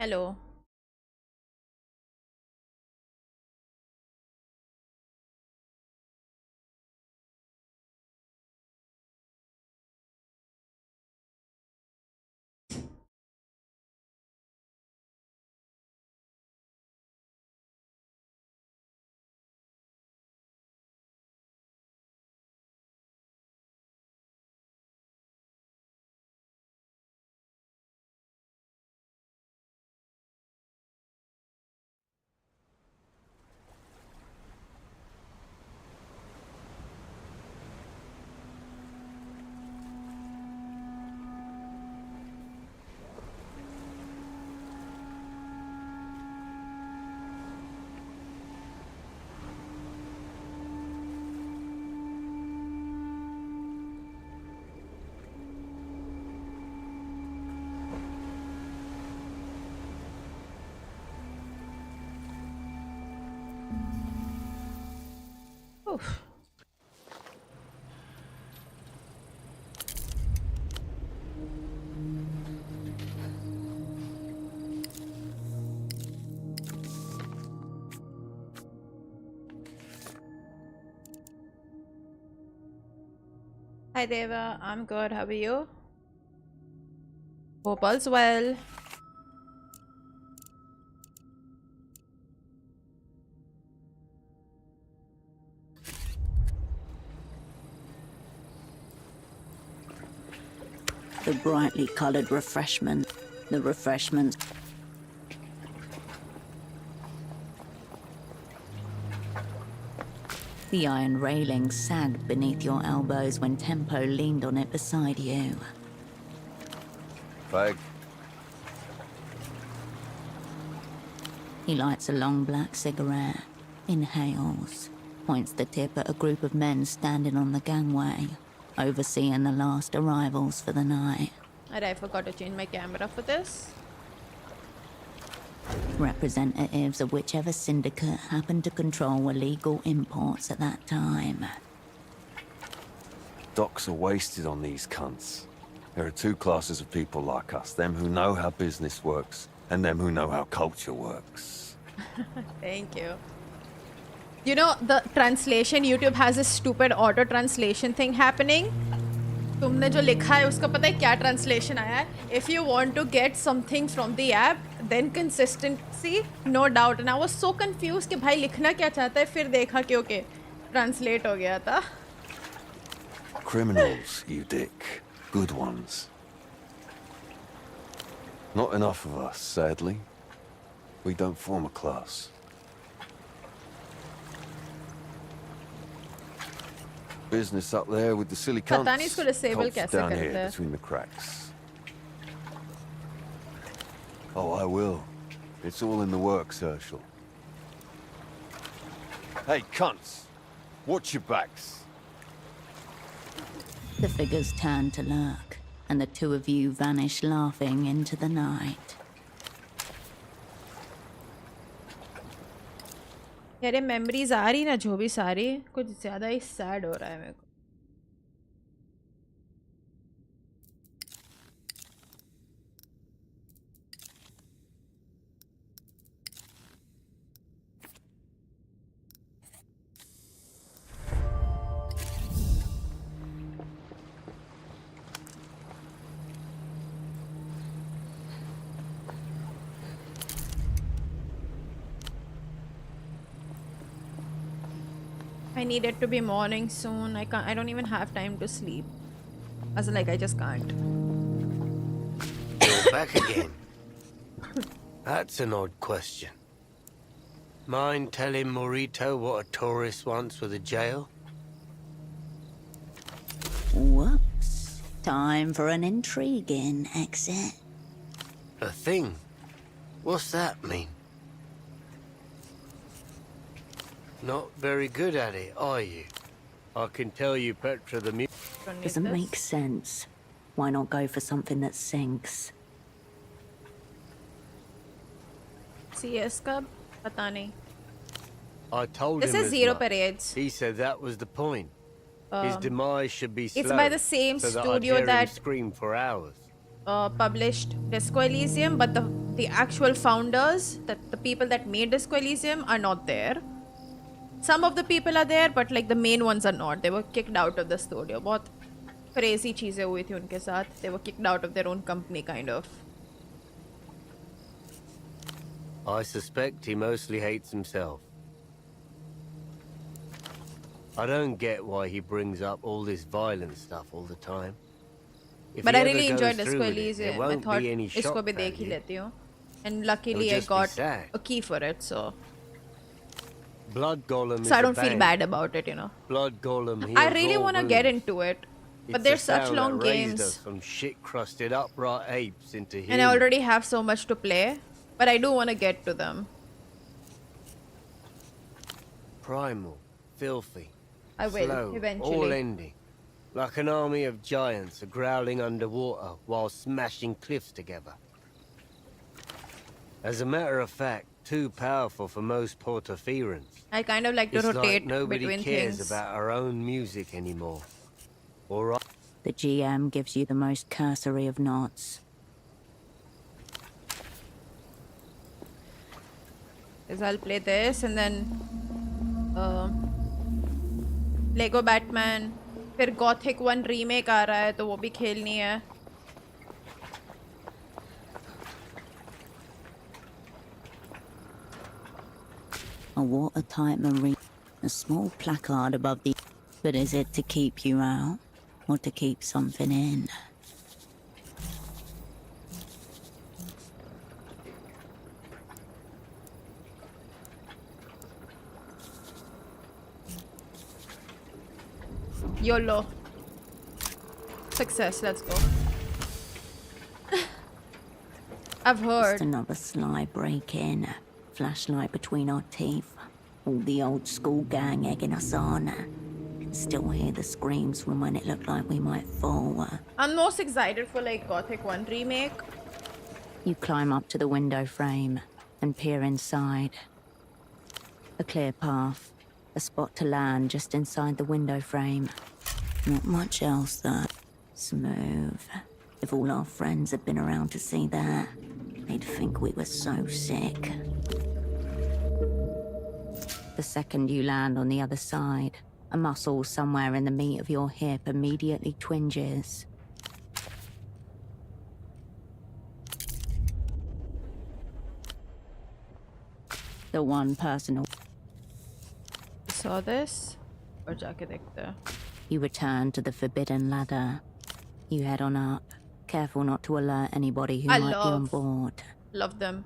Hello. Oof. Hi Deva, I'm good. How are you? Hope all's well. The brightly coloured refreshment. The refreshments. The iron railing sagged beneath your elbows when Tempo leaned on it beside you. Fag. He lights a long black cigarette, inhales, points the tip at a group of men standing on the gangway, overseeing the last arrivals for the night. I forgot to change my camera for this. Representatives of whichever syndicate happened to control illegal imports at that time. Docs are wasted on these cunts. There are two classes of people like us. Them who know how business works, and them who know how culture works. Thank you. You know, the translation, YouTube has this stupid auto translation thing happening. तुमने जो लिखा है उसका पता है क्या translation आया है? If you want to get something from the app, then consistency, no doubt. And I was so confused कि भाई लिखना क्या चाहता है, फिर देखा कि okay, translate हो गया था. Criminals, you dick. Good ones. Not enough of us, sadly. We don't form a class. Business up there with the silly cunts. पता नहीं इसको disable Cults कैसे down करते here हैं. between the cracks. Oh, I will. It's all in the works, Herschel. Hey, cunts! Watch your backs. The figures turn to look, and the two of you vanish laughing into the night. यार ये memories आ रही ना जो भी सारी कुछ ज़्यादा ही sad हो रहा है मेरे को. I need it to be morning soon. I don't even have time to sleep. I just can't. You're back again. That's an odd question. Mind telling Morito what a tourist wants with a jail? Whoops. Time for an intriguing exit. A thing? What's that mean? Not very good at it, are you? I can tell you Petra the Doesn't make sense. Why not go for something that sinks? CS का पता नहीं. I told This him is as zero much. parades. He said that was the point. His demise should be slow. It's by the same so studio I'd hear that him scream for hours. Published Disco Elysium, but the the actual founders, the people that made Disco Elysium, are not there. Some of the people are there, but like the main ones are not. They were kicked out of the studio. बहुत crazy चीजें हुई थी उनके साथ. They were kicked out of their own company, kind of. I suspect he mostly hates himself. I don't get why he brings up all this violent stuff all the time. If But he I ever really goes enjoyed through Disco with it, Elysium. there I won't thought be any इसको shock भी देख ही value. लेती हूँ. And luckily It'll I just be got sad. a key for it, so Blood Golem I is don't a feel bang. bad about it, you know. Blood Golem heals I really all want to get wounds. into it, but It's they're the such sound long that raised games. us from shit-crusted upright apes into humans. And I already have so much to play, but I do want to get to them. Primal, filthy, I will, slow, eventually. all-ending. Like an army of giants growling underwater while smashing cliffs together. As a matter of fact, too powerful for most Portofirans. I kind of like to It's rotate like nobody between cares things. about our own music anymore. All right. The GM gives you the most cursory of nods. Is I'll play this and then Lego Batman. फिर Gothic 1 remake आ रहा है तो वो भी खेलनी है. A watertight marine, a small placard above the... But is it to keep you out, or to keep something in? YOLO. Success, let's go. I've heard. Just another sly break-in. Flashlight between our teeth. All the old school gang egging us on. Can still hear the screams from when it looked like we might fall. I'm most excited for like Gothic 1 remake. You climb up to the window frame and peer inside. A clear path. A spot to land just inside the window frame. Not much else though. Smooth. If all our friends had been around to see that, they'd think we were so sick. The second you land on the other side, a muscle somewhere in the meat of your hip immediately twinges. The one personal. Saw this? और जाके देखते हैं. You return to the forbidden ladder. You head on up, careful not to alert anybody who might be on board. Love them.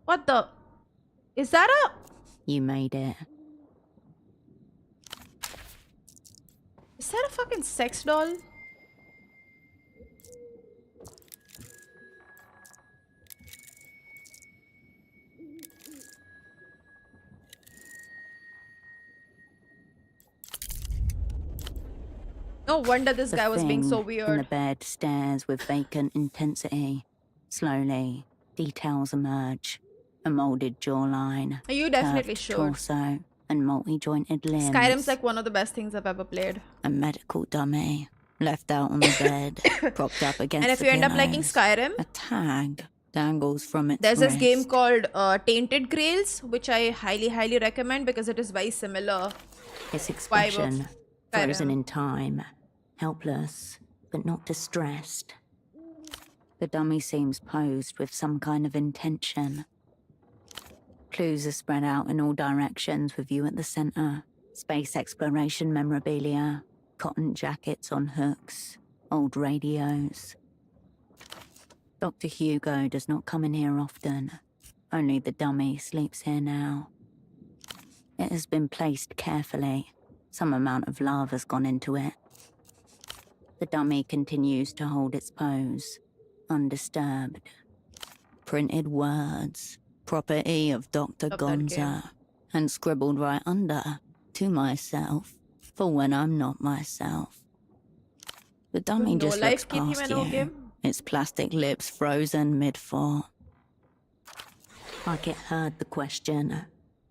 What the? Is that a? You made it. Is that a fucking sex doll? No wonder this guy was being so thing in the weird. bed stares with vacant intensity. Slowly, details emerge. A molded jawline. You definitely curved should. torso, and multi-jointed limbs. Skyrim's like one of the best things I've ever played. A medical dummy, left out on the bed, propped up against And if the you end up liking pillows. Skyrim, A tag dangles from its there's this game wrist. called Tainted Grails, which I highly recommend because it is very similar. Its expression, Skyrim. frozen in time, helpless, but not distressed. The dummy seems posed with some kind of intention. Clues are spread out in all directions with you at the center. Space exploration memorabilia, cotton jackets on hooks, old radios. Dr. Hugo does not come in here often. Only the dummy sleeps here now. It has been placed carefully. Some amount of love has gone into it. The dummy continues to hold its pose, undisturbed. Printed words, property of Dr. Love that game. Gonza, and scribbled right under, to myself, for when I'm not myself. The dummy No just life looks keep him past in you, game. its plastic lips frozen mid-thought. Like it heard the question,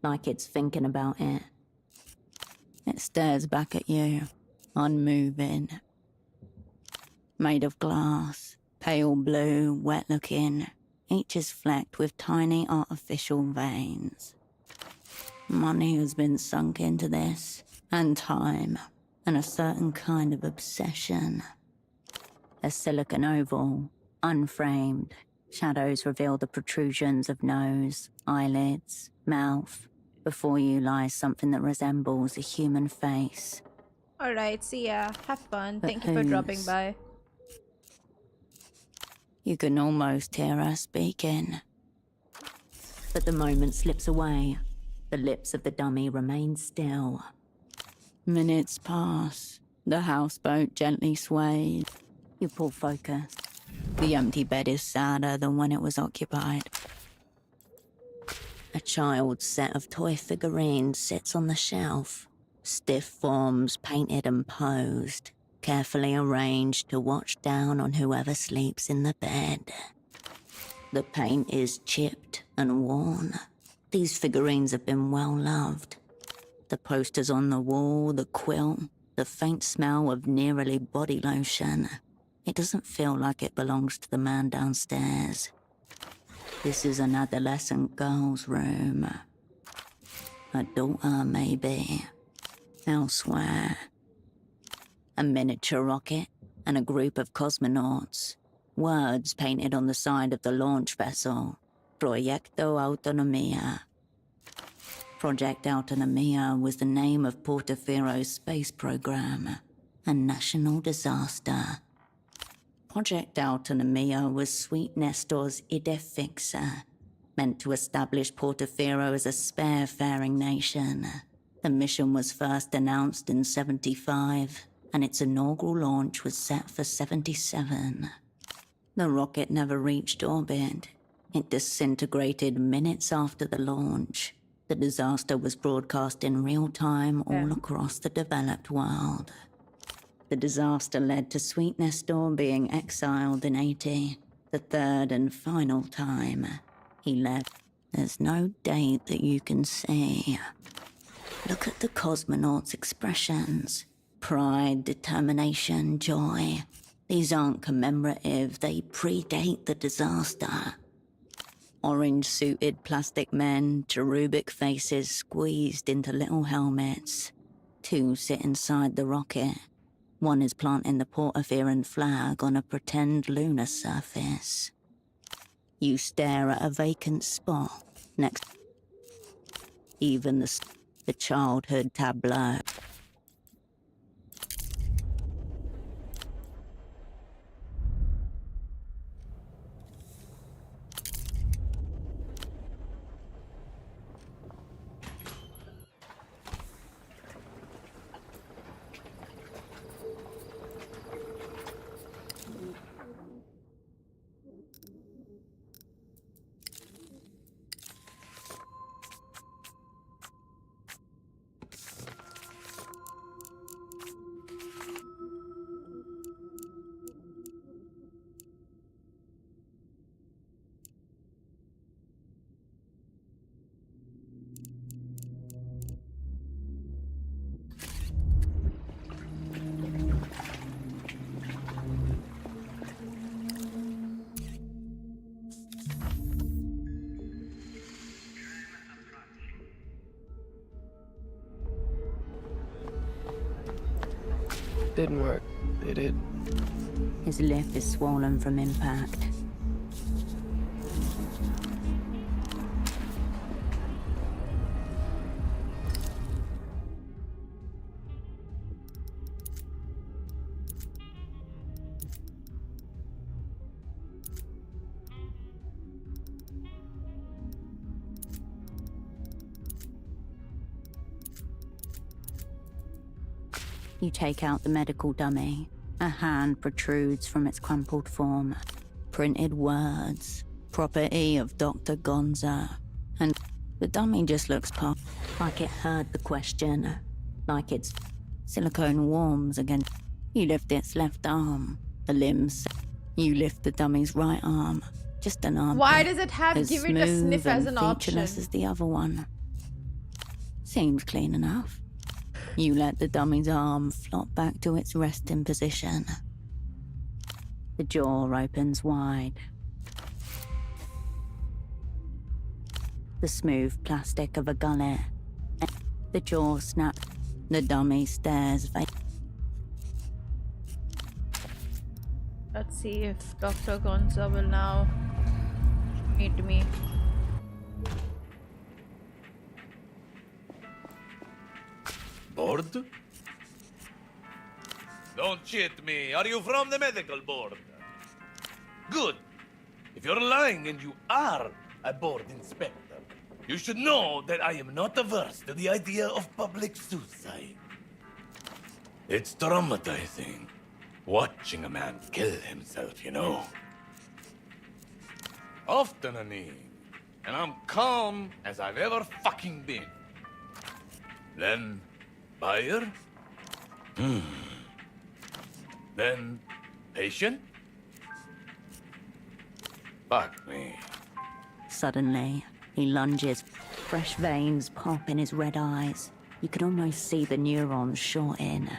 like it's thinking about it. It stares back at you, unmoving. Made of glass, Pale blue, wet-looking, each is flecked with tiny artificial veins. Money has been sunk into this, and time, and a certain kind of obsession. A silicon oval, unframed, shadows reveal the protrusions of nose, eyelids, mouth. Before you lies something that resembles a human face. Alright, see ya. Have fun. But Thank you for dropping whose? by. You can almost hear her speaking. But the moment slips away. The lips of the dummy remain still. Minutes pass. The houseboat gently sways. You pull focus. The empty bed is sadder than when it was occupied. A child's set of toy figurines sits on the shelf. Stiff forms painted and posed, carefully arranged to watch down on whoever sleeps in the bed. The paint is chipped and worn. These figurines have been well loved. The posters on the wall, the quilt, the faint smell of nearly body lotion. It doesn't feel like it belongs to the man downstairs. This is an adolescent girl's room. A daughter, maybe. Elsewhere. A miniature rocket and a group of cosmonauts. Words painted on the side of the launch vessel. Proyecto Autonomia. Project Autonomia was the name of Portafero's space program. A national disaster. Project Autonomia was Sweet Nestor's idea fixa, meant to establish Portofero as a sparefaring nation. The mission was first announced in 75, and its inaugural launch was set for 77. The rocket never reached orbit. It disintegrated minutes after the launch. The disaster was broadcast in real time all across the developed world. The disaster led to Sweet Nestor being exiled in 80, the third and final time he left. There's no date that you can see. Look at the cosmonauts' expressions. Pride, determination, joy. These aren't commemorative, they predate the disaster. Orange-suited plastic men, cherubic faces squeezed into little helmets. Two sit inside the rocket. One is planting the Portaferan flag on a pretend lunar surface. You stare at a vacant spot next. Even the childhood tableau. Didn't work, did it? His lip is swollen from impact. You take out the medical dummy. A hand protrudes from its crumpled form. Printed words. Property of Dr. Gonza. And the dummy just looks like it heard the question. Like its silicone warms against. You lift its left arm. The limbs. You lift the dummy's right arm. Just an arm. Why does it have as give it a smooth sniff as and an option? featureless as the other one. Seems clean enough. You let the dummy's arm flop back to its resting position. The jaw opens wide. The smooth plastic of a gullet. The jaw snaps. The dummy stares. Let's see if Dr. Gonza will now meet me. Bored? Don't cheat me. Are you from the medical board? Good. If you're lying and you are a board inspector, you should know that I am not averse to the idea of public suicide. It's traumatizing, watching a man kill himself, you know. Often a need, and I'm calm as I've ever fucking been. Then, buyer? Then, patient? Fuck me. Suddenly, he lunges. Fresh veins pop in his red eyes. You can almost see the neurons shorten.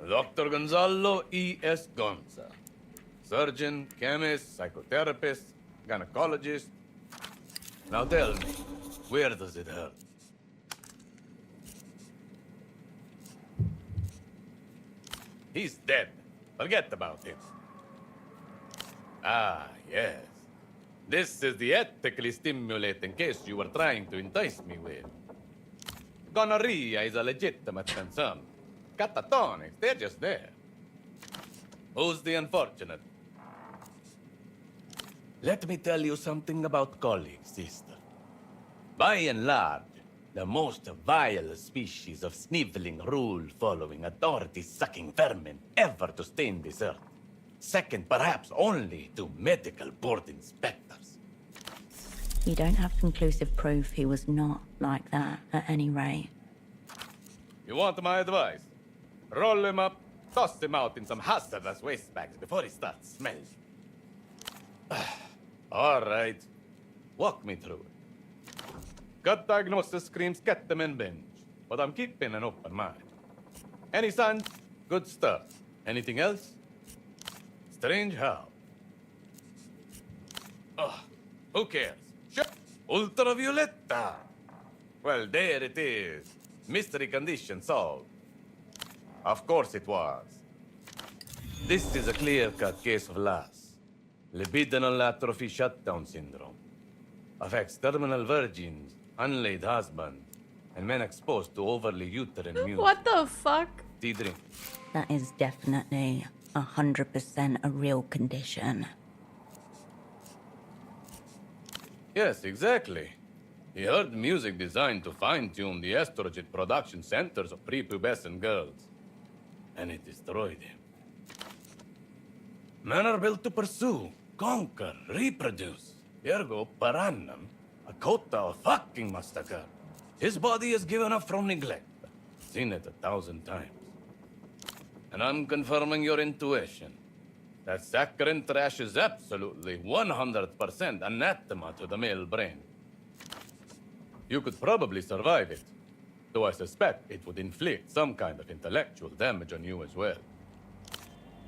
Dr. Gonzalo E.S. Gonza. Surgeon, chemist, psychotherapist, gynecologist. Now tell me, where does it hurt? He's dead. Forget about it. Ah, yes. This is the ethically stimulating case you were trying to entice me with. Gonorrhea is a legitimate concern. Catatonics, they're just there. Who's the unfortunate? Let me tell you something about colleagues, sister. By and large, the most vile species of sniveling, rule-following, authority-sucking vermin ever to stain this earth. Second, perhaps only to medical board inspectors. You don't have conclusive proof he was not like that, at any rate. You want my advice? Roll him up, toss him out in some hazardous waste bags before he starts smelling. All right. Walk me through it. Gut diagnosis screams ketamine binge, but I'm keeping an open mind. Any signs? Good stuff. Anything else? Strange how. Who cares? Sure. Ultravioletta. Well, there it is. Mystery condition solved. Of course it was. This is a clear-cut case of LAS. Libidinal atrophy shutdown syndrome. Affects terminal virgins, unlaid husbands, and men exposed to overly uterine music. What the fuck? Tea drink. That is definitely 100% a real condition. Yes, exactly. He heard music designed to fine-tune the estrogen production centers of prepubescent girls. And it destroyed him. Men are built to pursue, conquer, reproduce. Ergo, per annum, a quota of fucking must occur. His body has given up from neglect. Seen it 1,000 times. And I'm confirming your intuition. That saccharine trash is absolutely 100% anathema to the male brain. You could probably survive it, though I suspect it would inflict some kind of intellectual damage on you as well.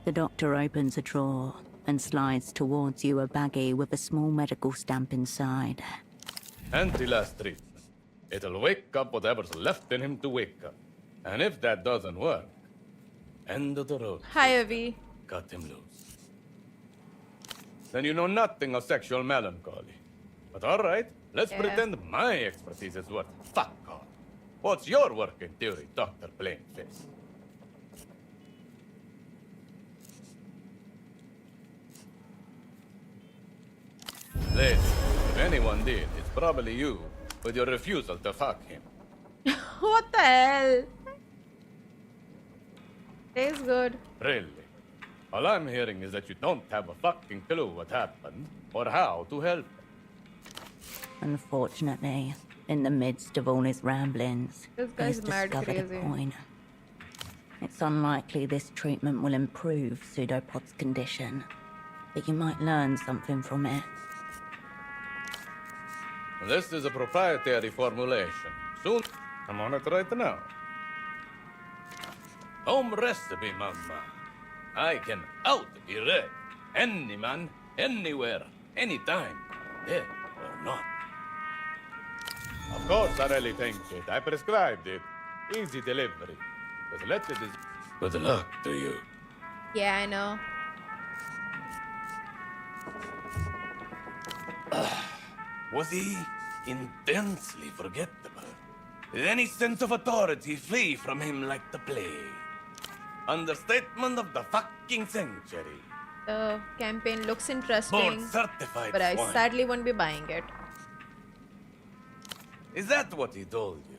The doctor opens a drawer and slides towards you a baggie with a small medical stamp inside. Anti-last treatment. It'll wake up whatever's left in him to wake up. And if that doesn't work, end of the road. Hi, Avi. Cut him loose. Then you know nothing of sexual melancholy. But all right, let's pretend my expertise is worth fuck all. What's your working theory, Dr. Plainface? Lady, if anyone did, it's probably you, with your refusal to fuck him. What the hell? Tastes good. Really? All I'm hearing is that you don't have a fucking clue what happened, or how to help. Unfortunately, in the midst of all his ramblings, This he guy's has mad discovered crazy. a point. It's unlikely this treatment will improve Pseudopod's condition, but you might learn something from it. This is a proprietary formulation. Soon, I'm on it right now. Home recipe, mama. I can out-erect any man, anywhere, anytime, dead or not. Of course, I really think it. I prescribed it. Easy delivery. Just let it is... Good luck to you. Yeah, I know. Was he intensely forgettable? Did any sense of authority flee from him like the plague? Understatement of the fucking century. The campaign looks Board interesting, certified but I swine. sadly won't be buying it. Is that what he told you?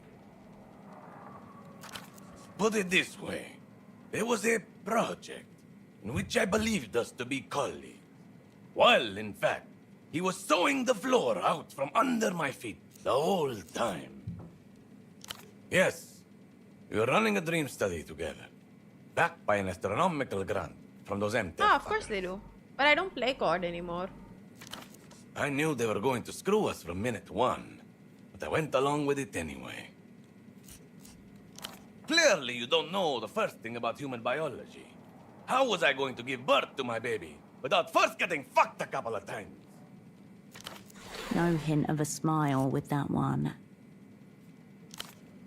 Put it this way. There was a project in which I believed us to be colleagues. While, in fact, he was sawing the floor out from under my feet the whole time. Yes, we were running a dream study together, backed by an astronomical grant from those empty. Ah, of course they do. But I don't play COD anymore. I knew they were going to screw us from minute one, but I went along with it anyway. Clearly, you don't know the first thing about human biology. How was I going to give birth to my baby without first getting fucked a couple of times? No hint of a smile with that one.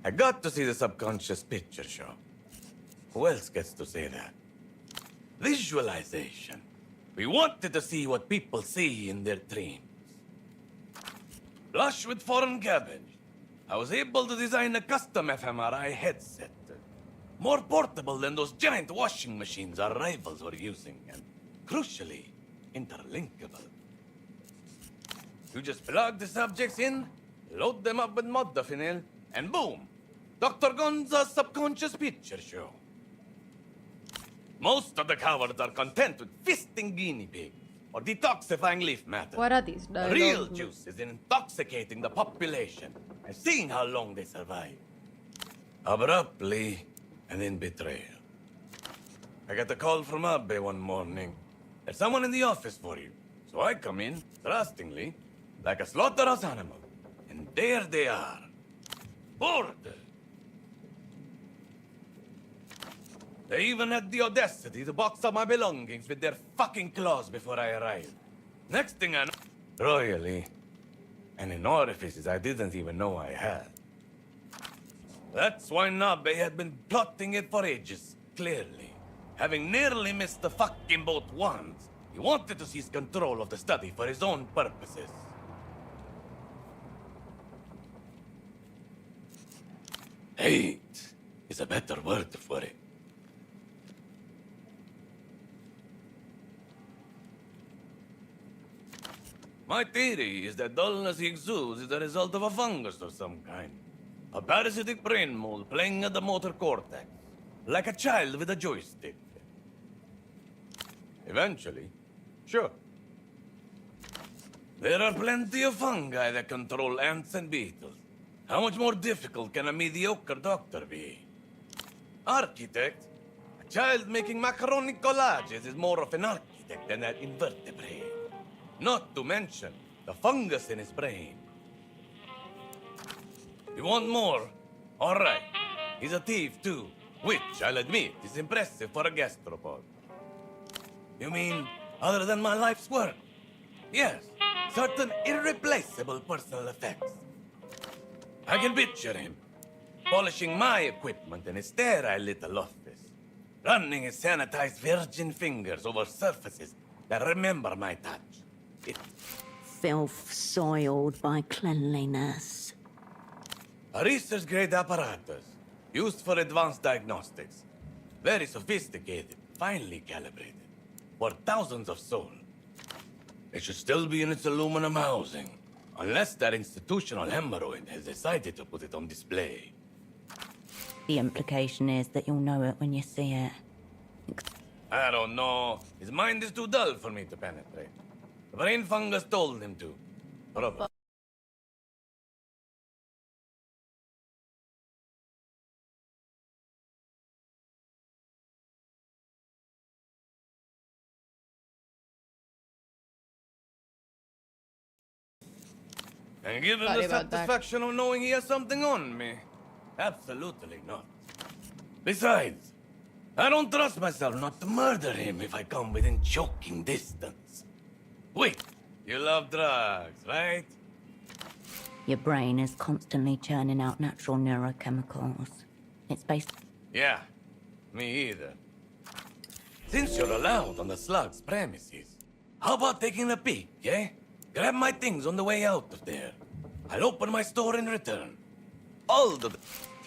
I got to see the subconscious picture show. Who else gets to say that? Visualization. We wanted to see what people see in their dreams. Flush with foreign cabbage, I was able to design a custom fMRI headset. More portable than those giant washing machines our rivals were using, and crucially, interlinkable. You just plug the subjects in, load them up with modafinil, and boom! Dr. Gonza's subconscious picture show. Most of the cowards are content with fisting guinea pigs or detoxifying leaf matter. What are these The dialogues? real juice is in intoxicating the population and seeing how long they survive. Abruptly, and in betrayal. I got a call from Abbe one morning. There's someone in the office for you. So I come in, trustingly, like a slaughterhouse animal. And there they are. Bored. They even had the audacity to box up my belongings with their fucking claws before I arrived. Next thing I know, royally, and in orifices I didn't even know I had. That's why Nabe had been plotting it for ages, clearly. Having nearly missed the fucking boat once, he wanted to seize control of the study for his own purposes. Hate is a better word for it. My theory is that dullness he exudes is the result of a fungus of some kind. A parasitic brain mold playing at the motor cortex, like a child with a joystick. Eventually, sure. There are plenty of fungi that control ants and beetles. How much more difficult can a mediocre doctor be? Architect? A child making macaroni collages is more of an architect than an invertebrate. Not to mention the fungus in his brain. You want more? All right. He's a thief too, which, I'll admit, is impressive for a gastropod. You mean, other than my life's work? Yes, certain irreplaceable personal effects. I can picture him, polishing my equipment in his sterile little office, running his sanitized virgin fingers over surfaces that remember my touch. Filth soiled by cleanliness. A research-grade apparatus, used for advanced diagnostics. Very sophisticated, finely calibrated, for thousands of souls. It should still be in its aluminum housing, unless that institutional hemorrhoid has decided to put it on display. The implication is that you'll know it when you see it. I don't know. His mind is too dull for me to penetrate. The brain fungus told him to. Probably. And give him Sorry the about that. satisfaction of knowing he has something on me? Absolutely not. Besides, I don't trust myself not to murder him if I come within choking distance. Wait, you love drugs, right? Your brain is constantly churning out natural neurochemicals. It's based... Yeah, me either. Since you're allowed on the slug's premises, how about taking a peek, eh? Grab my things on the way out of there. I'll open my store in return. All the...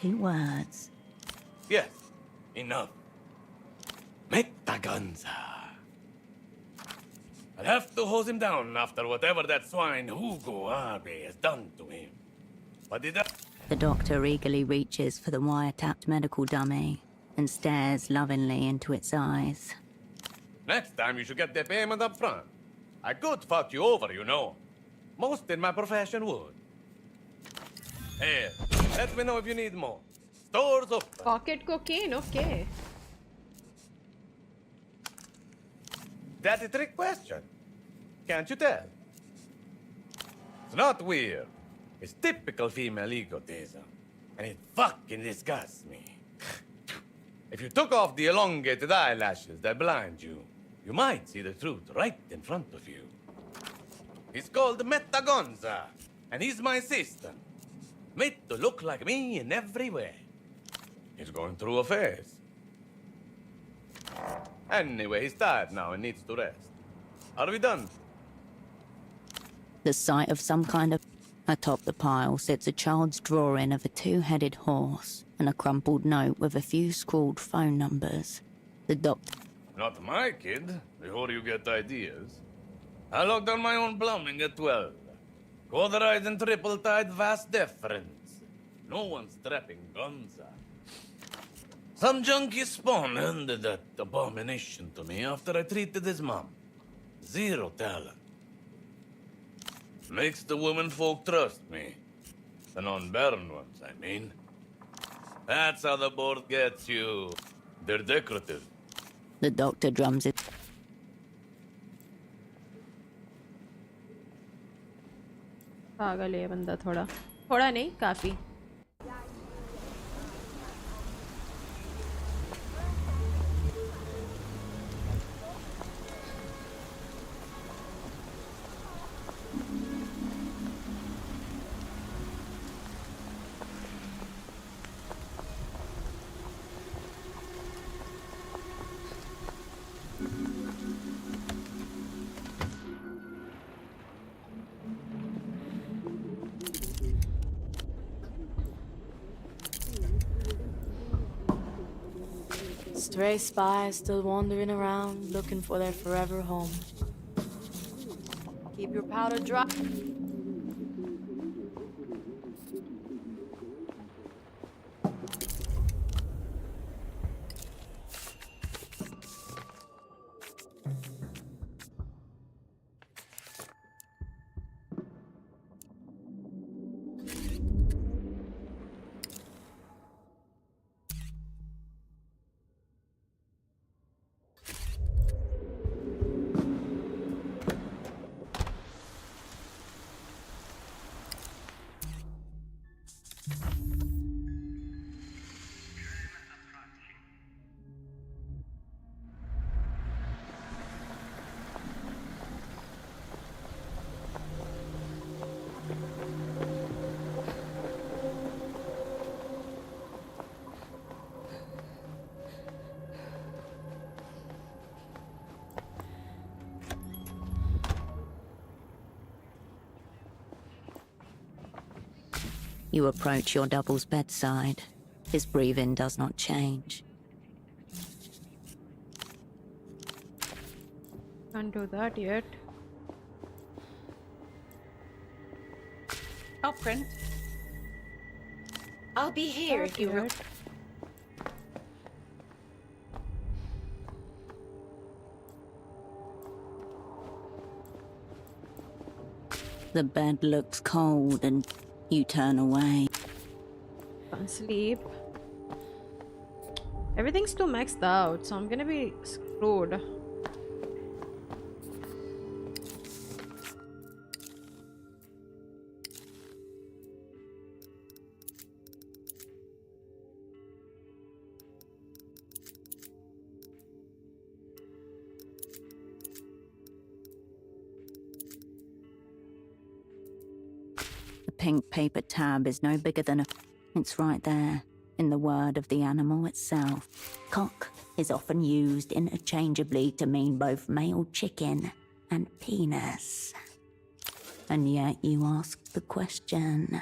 2 words. Yes, enough. Metaganza. I'll have to hose him down after whatever that swine Hugo Arbe has done to him. But did I... The doctor eagerly reaches for the wiretapped medical dummy and stares lovingly into its eyes. Next time you should get the payment up front. I could fuck you over, you know. Most in my profession would. Here, let me know if you need more. Stores open. Pocket cocaine, okay. That's a trick question. Can't you tell? It's not weird. It's typical female egotism. And it fucking disgusts me. If you took off the elongated eyelashes that blind you, you might see the truth right in front of you. He's called Metagonza, and he's my assistant. Made to look like me in every way. He's going through a phase. Anyway, he's tired now and needs to rest. Are we done? The sight of some kind of... Atop the pile sits a child's drawing of a 2-headed horse and a crumpled note with a few scrawled phone numbers. The doctor... Not my kid, before you get ideas. I locked down my own plumbing at 12. Quarterized and triple-tied vast deference. No one's trapping Gonza. Some junkie spawn handed that abomination to me after I treated his mom. 0 talent. Makes the women folk trust me. The non-barren ones, I mean. That's how the board gets you. They're decorative. The doctor drums it. पागल है बंदा थोड़ा थोड़ा नहीं काफी Stray spies still wandering around, looking for their forever home. Keep your powder dry. You approach your double's bedside. His breathing does not change. can't do that yet. I'll print. I'll be here if you Yet. The bed looks cold and you turn away. Can't sleep. Everything's too maxed out, so I'm gonna be screwed. The pink paper tab is no bigger than a... It's right there, in the word of the animal itself. Cock is often used interchangeably to mean both male chicken and penis. And yet you ask the question.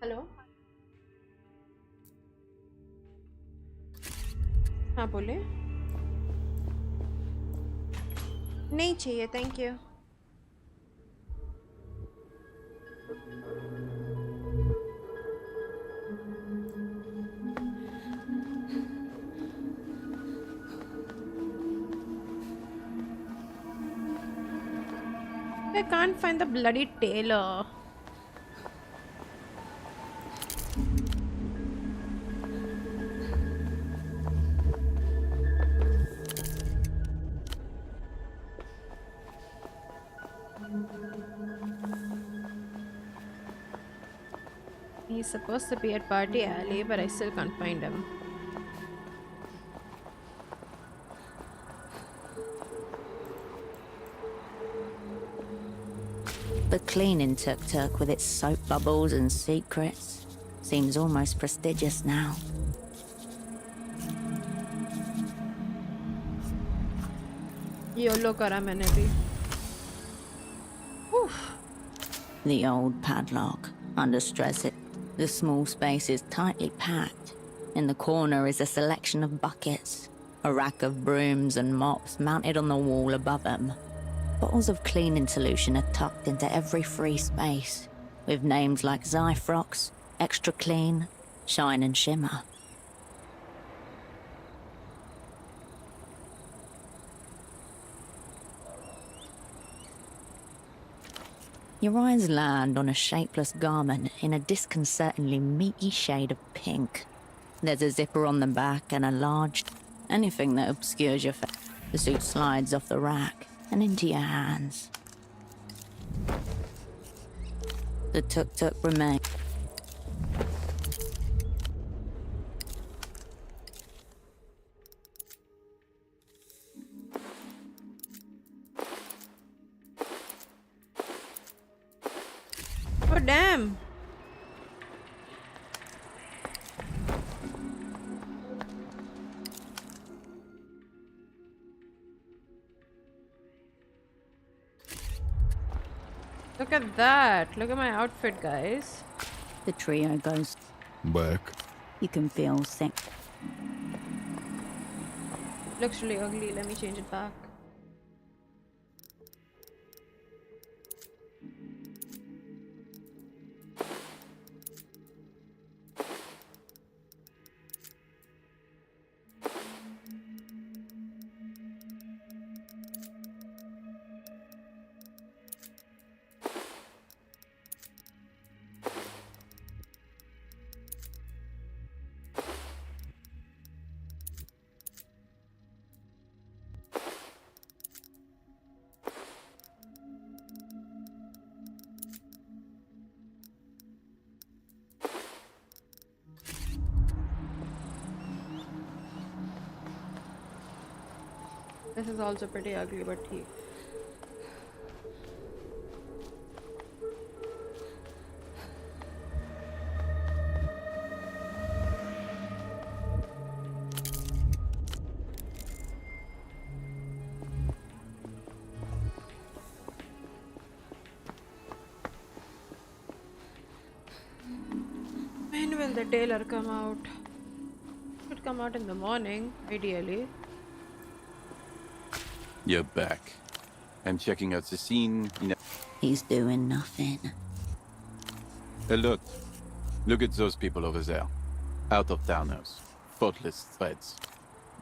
Hello हाँ बोले नहीं चाहिए thank you I can't find the bloody tailor. He's supposed to be at Party Alley, but I still can't find him. The cleaning tuk-tuk with its soap bubbles and secrets seems almost prestigious now. YOLO करा मैंने भी. The old padlock, under stress it. The small space is tightly packed. In the corner is a selection of buckets, a rack of brooms and mops mounted on the wall above them. Bottles of cleaning solution are tucked into every free space, with names like Zyfrox, Extra Clean, Shine and Shimmer. Your eyes land on a shapeless garment in a disconcertingly meaty shade of pink. There's a zipper on the back and a large... anything that obscures your face. The suit slides off the rack and into your hands. The tuk-tuk remains. Oh damn! Look at that! Look at my outfit, guys. The trio goes back. You can feel sick. Looks really ugly. Let me change it back. This is also pretty ugly, but he... When will the tailor come out? Should come out in the morning, ideally. You're back. I'm checking out the scene. He's doing nothing. Hey, look. Look at those people over there. Out-of-towners. Faultless threads.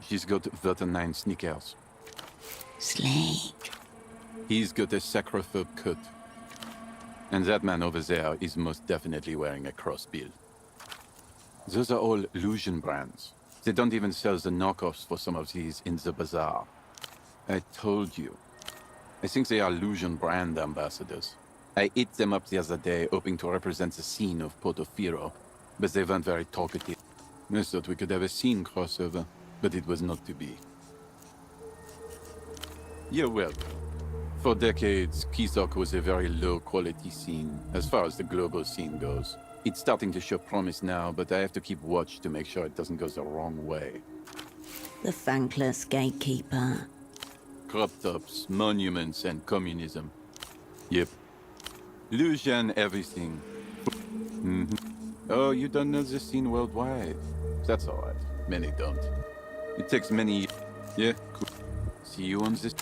She's got Verton sneakers. Sleek. He's got a sacrophobe cut. And that man over there is most definitely wearing a crossbill. Those are all illusion brands. They don't even sell the knockoffs for some of these in the bazaar. I told you. I think they are illusion brand ambassadors. I ate them up the other day, hoping to represent the scene of Portofino, but they weren't very talkative. I thought we could have a scene crossover, but it was not to be. Yeah, well, for decades, Kisok was a very low-quality scene, as far as the global scene goes. It's starting to show promise now, but I have to keep watch to make sure it doesn't go the wrong way. The thankless gatekeeper. Crop tops, monuments, and communism. Yep. Lucian, everything. Oh, you don't know the scene worldwide? That's alright. Many don't. It takes many... Yeah, cool. See you on this...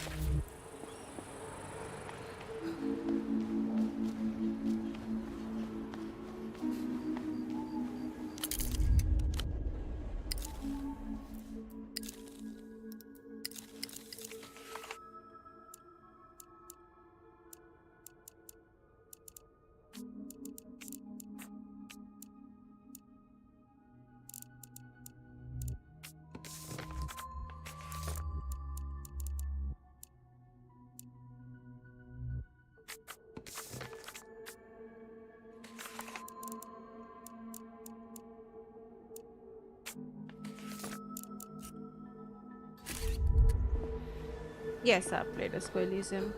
Yes, I've played Disco Elysium.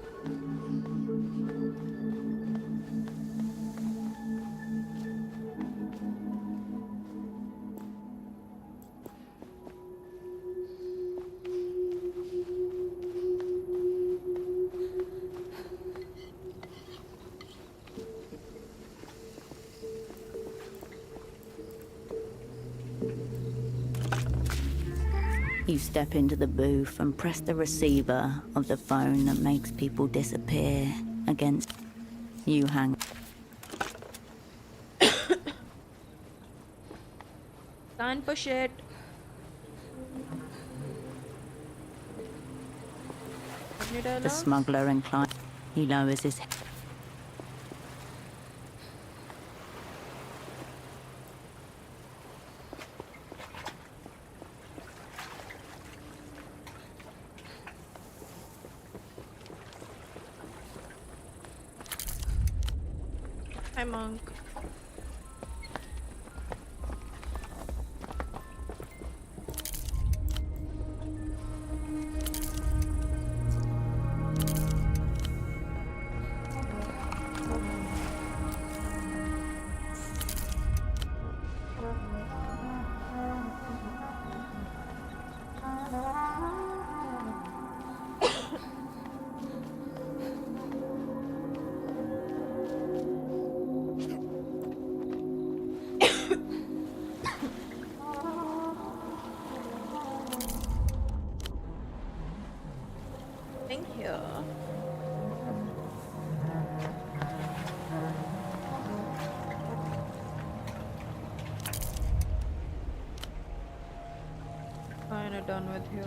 You step into the booth and press the receiver of the phone that makes people disappear against you hang. Can't push it. The smuggler inclined. He lowers his head. Hi, Monk. Thank you. Kinda done with you.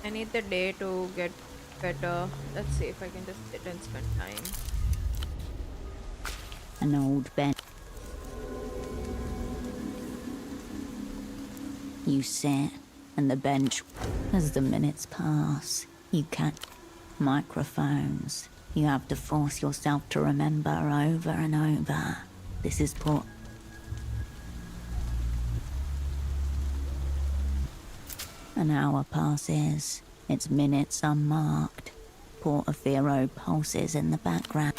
I need the day to get better. Let's see if I can just sit and spend time. An old bench. You sit, and the bench, as the minutes pass, you catch microphones. You have to force yourself to remember over and over. This is port. An hour passes, its minutes unmarked. Portofino pulses in the background.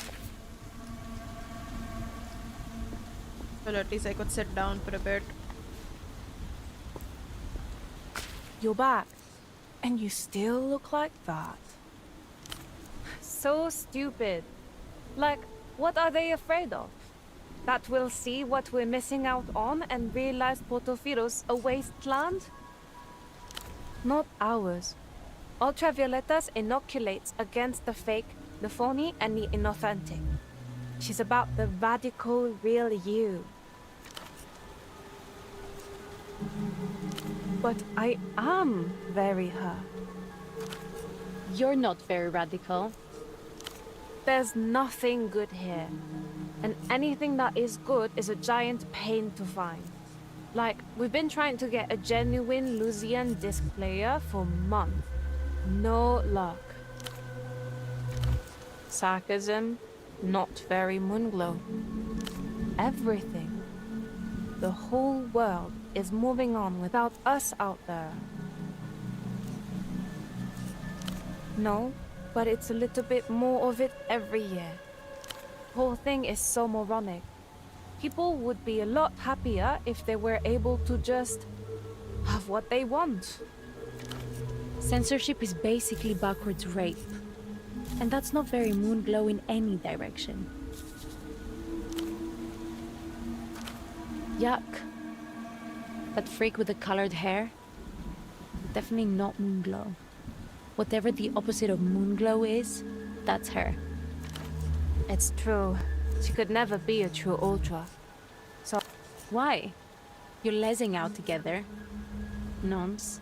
Well, at least I could sit down for a bit. You're back. And you still look like that. So stupid. Like, what are they afraid of? That we'll see what we're missing out on and realize Portofiero's a wasteland? Not ours. Ultravioletas inoculates against the fake, the phony, and the inauthentic. She's about the radical real you. But I am very her. You're not very radical. There's nothing good here. And anything that is good is a giant pain to find. Like, we've been trying to get a genuine Lucian disc player for months. No luck. Sarcasm, not very Moonglow. Everything. The whole world is moving on without us out there. No, but it's a little bit more of it every year. Whole thing is so moronic. People would be a lot happier if they were able to just have what they want. Censorship is basically backwards rape. And that's not very Moonglow in any direction. Yuck. That freak with the colored hair? Definitely not Moonglow. Whatever the opposite of Moonglow is, that's her. It's true. She could never be a true Ultra. So, Why? You're lesing out together. Nonce.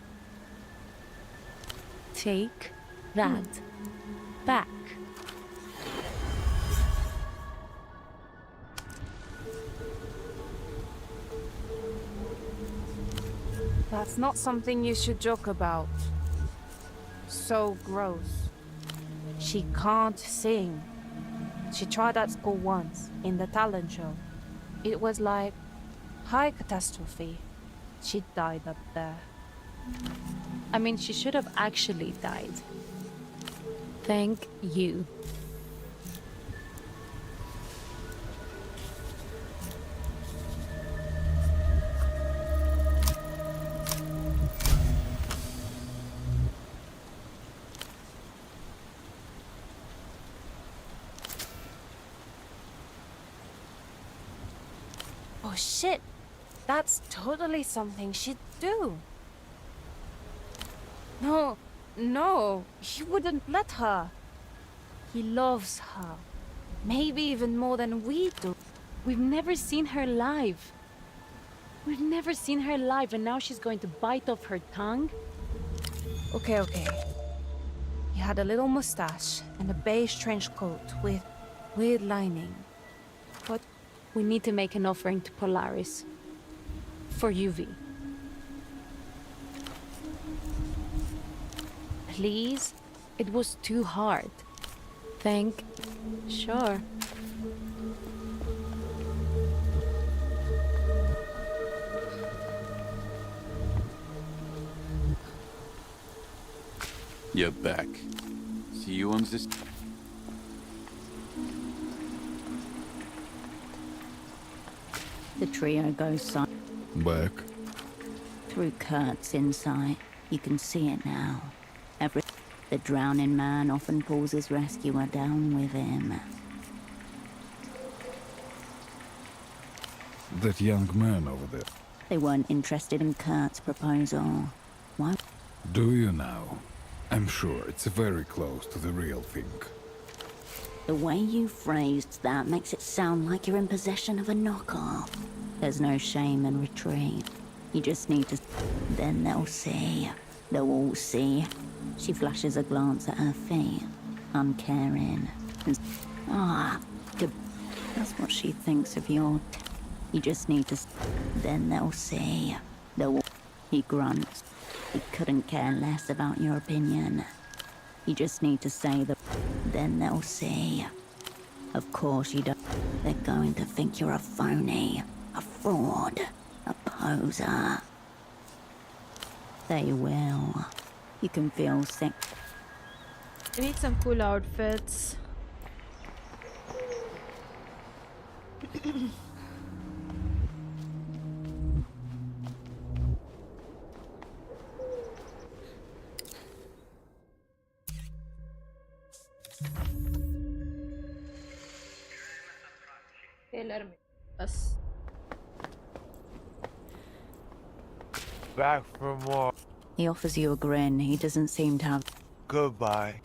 Take that back. that's not something you should joke about. So gross. She can't sing. She tried at school once, in the talent show. It was like high catastrophe. She died up there. I mean, she should have actually died. Thank you. Oh shit! That's totally something she'd do. No, he wouldn't let her. He loves her. Maybe even more than we do. We've never seen her live. We've never seen her live, and now she's going to bite off her tongue? Okay. He had a little mustache and a beige trench coat with weird lining. But we need to make an offering to Polaris. For UV. Please? It was too hard. Thank... Sure. You're back. See you on this... The trio goes silent. Back. Through Kurt's insight, you can see it now. The drowning man often pulls his rescuer down with him. That young man over there. They weren't interested in Kurt's proposal. Why? Do you now? I'm sure it's very close to the real thing. The way you phrased that makes it sound like you're in possession of a knockoff. There's no shame in retreat. You just need to... Then they'll see. They'll all see. She flashes a glance at her feet, uncaring. Good. That's what she thinks of your... You just need to... Then they'll see. They'll... He grunts. He couldn't care less about your opinion. You just need to say the... Then they'll see. Of course you don't... They're going to think you're a phony, a fraud, a poser. They will. You can feel sick. I need some cool outfits. Trailer में बस. Back for more. He offers you a grin. He doesn't seem to have... Goodbye.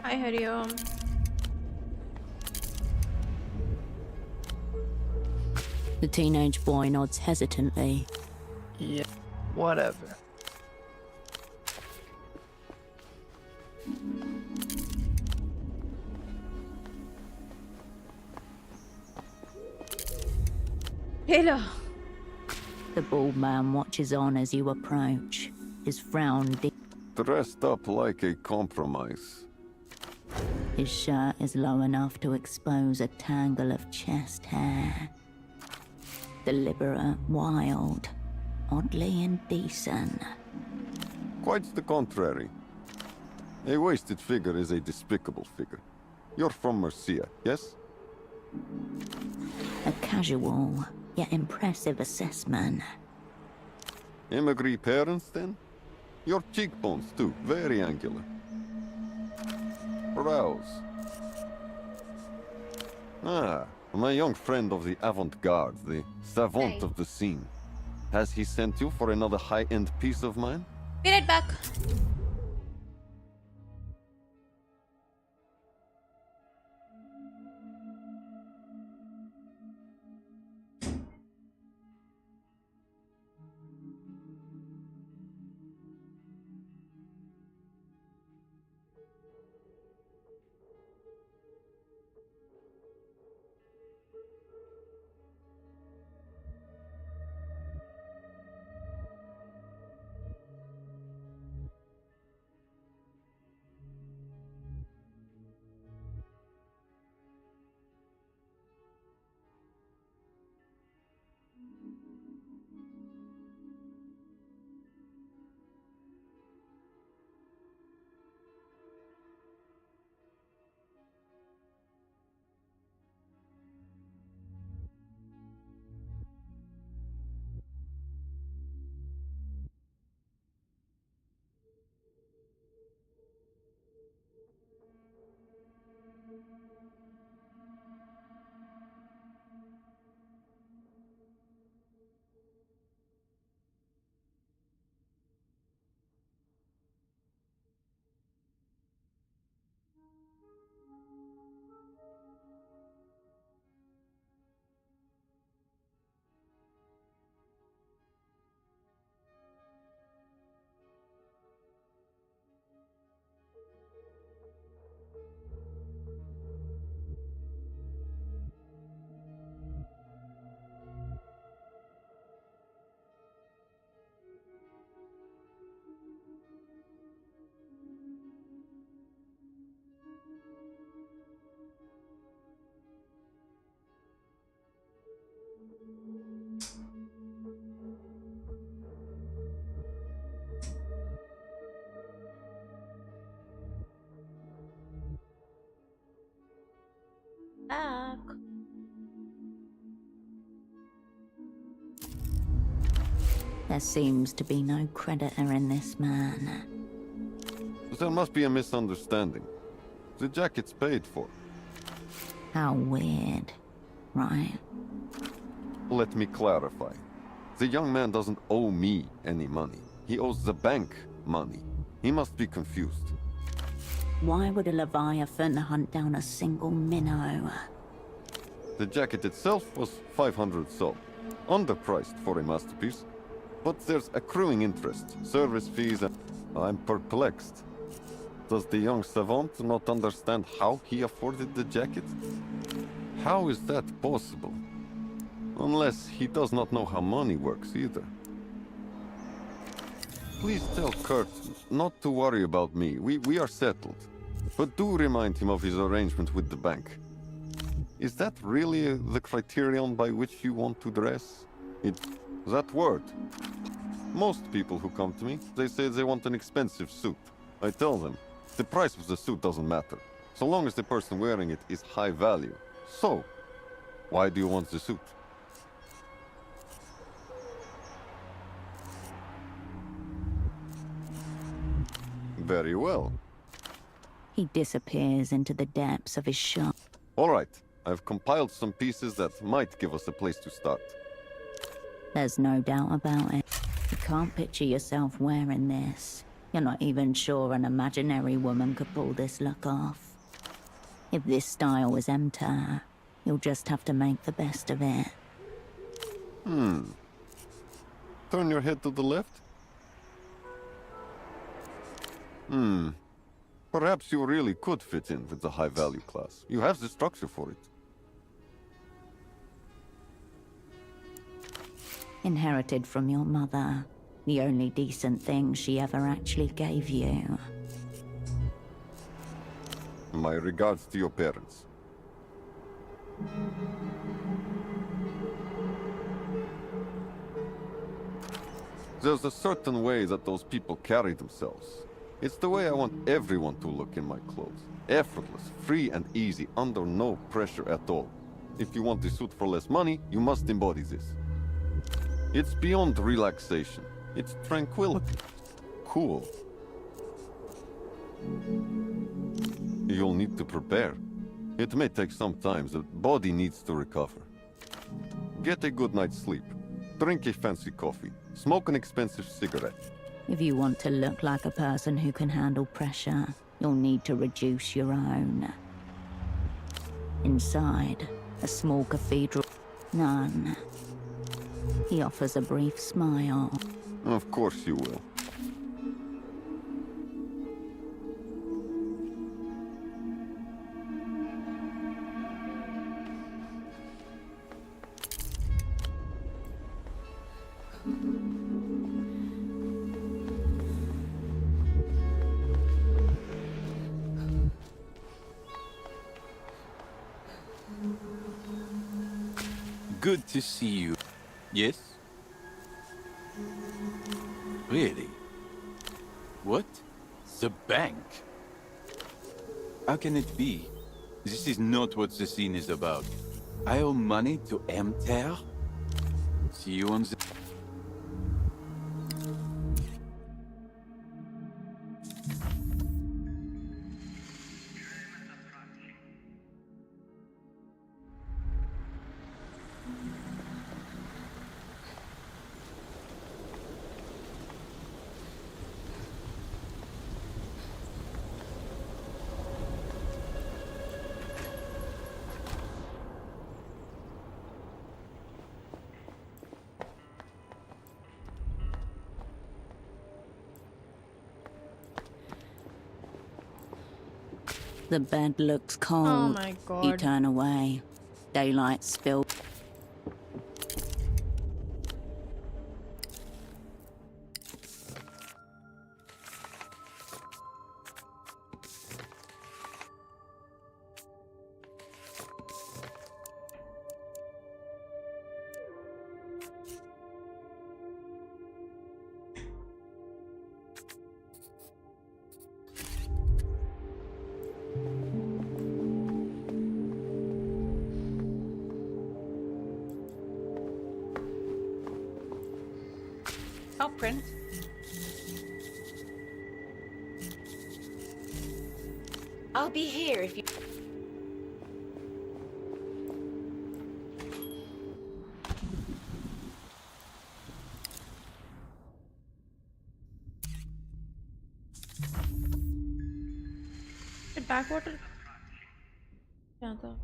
Hi, Hariom. The teenage boy nods hesitantly. Yeah, whatever. Taylor. The bald man watches on as you approach, his frown deep. Dressed up like a compromise. His shirt is low enough to expose a tangle of chest hair. Deliberate, wild, oddly indecent. Quite the contrary. A wasted figure is a despicable figure. You're from Mercia, yes? A casual, yet impressive assessment. Emigree parents, then? Your cheekbones, too, very angular. Brows. Ah, my young friend of the avant-garde, the savant of the scene. Has he sent you for another high-end piece of mine? Be right back. Back. There seems to be no creditor in this man. There must be a misunderstanding. The jacket's paid for. How weird, right? Let me clarify. The young man doesn't owe me any money. He owes the bank money. He must be confused. Why would a Leviathan hunt down a single minnow? The jacket itself was 500 sol. Underpriced for a masterpiece. But there's accruing interest, service fees, and I'm perplexed. Does the young savant not understand how he afforded the jacket? How is that possible? Unless he does not know how money works either. Please tell Kurt not to worry about me. We are settled. But do remind him of his arrangement with the bank. Is that really the criterion by which you want to dress? That word. Most people who come to me, they say they want an expensive suit. I tell them, the price of the suit doesn't matter, so long as the person wearing it is high value. So, Why do you want the suit? Very well. He disappears into the depths of his shop. All right. I've compiled some pieces that might give us a place to start. There's no doubt about it. You can't picture yourself wearing this. You're not even sure an imaginary woman could pull this look off. If this style was empty, you'll just have to make the best of it. Turn your head to the left. Perhaps you really could fit in with the high-value class. You have the structure for it. Inherited from your mother. The only decent thing she ever actually gave you. My regards to your parents. There's a certain way that those people carry themselves. It's the way I want everyone to look in my clothes. Effortless, free and easy, under no pressure at all. If you want the suit for less money, you must embody this. It's beyond relaxation. It's tranquility. Cool. You'll need to prepare. It may take some time. The body needs to recover. Get a good night's sleep. Drink a fancy coffee. Smoke an expensive cigarette. If you want to look like a person who can handle pressure, you'll need to reduce your own. Inside, a small cathedral. None. He offers a brief smile. Of course you will. Good to see you. Yes? Really? What? The bank? How can it be? This is not what the scene is about. I owe money to Amter? See you on the... The bed looks cold. Oh my god. You turn away. Daylight spilled. I'll print. I'll be here if you... Backwater क्या था?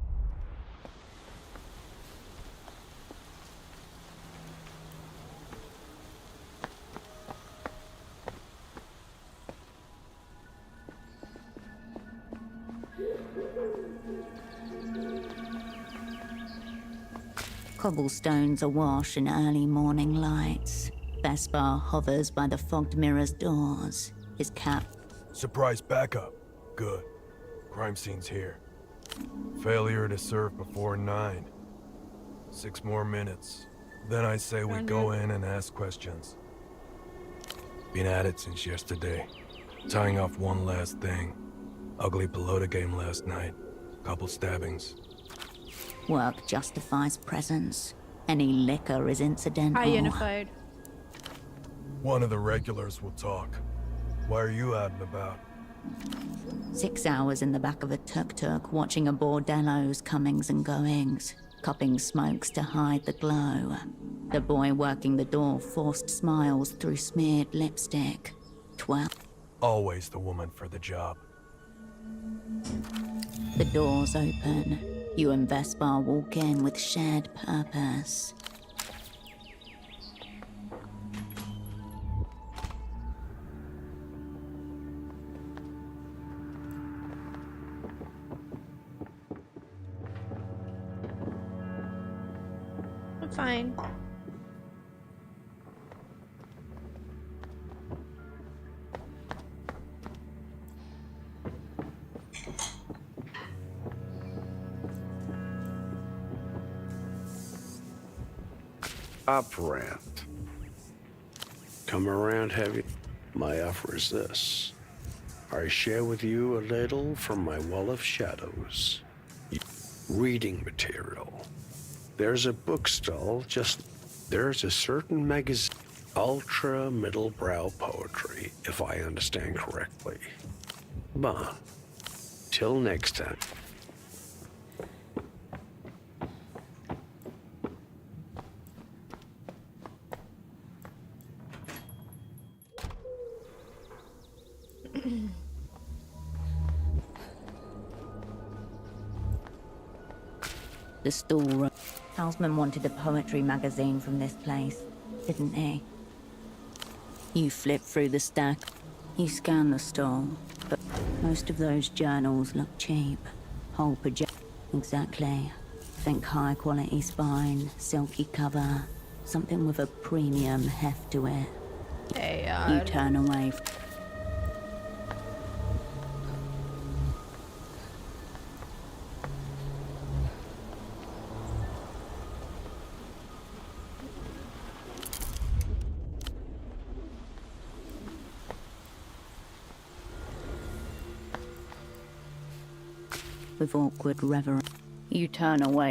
Cobblestones awash in early morning lights. Vespa hovers by the fogged mirror's doors. His cap. Surprise backup. Good. Crime scene's here. Failure to serve before 9. 6 more minutes. Then I say we go in and ask questions. Been at it since yesterday. Tying off one last thing. Ugly pelota game last night. Couple stabbings. Work justifies presence. Any liquor is incidental. High unified. One of the regulars will talk. Why are you out and about? 6 hours in the back of a tuk-tuk, watching a bordello's comings and goings, cupping smokes to hide the glow. The boy working the door forced smiles through smeared lipstick. 12. Always the woman for the job. The doors open. You and Vespa walk in with shared purpose. I'm fine. Operant. Come around heavy. My offer is this. I share with you a little from my wall of shadows. Reading material. There's a bookstall just... There's a certain magazine. Ultra middle-brow poetry, if I understand correctly. But, till next time. The storeroom. Houseman wanted a poetry magazine from this place, didn't he? You flip through the stack. You scan the stall, but most of those journals look cheap. Whole project. Exactly. Think high quality spine, silky cover, something with a premium heft to it. Hey, You turn away. With awkward reverence, you turn away.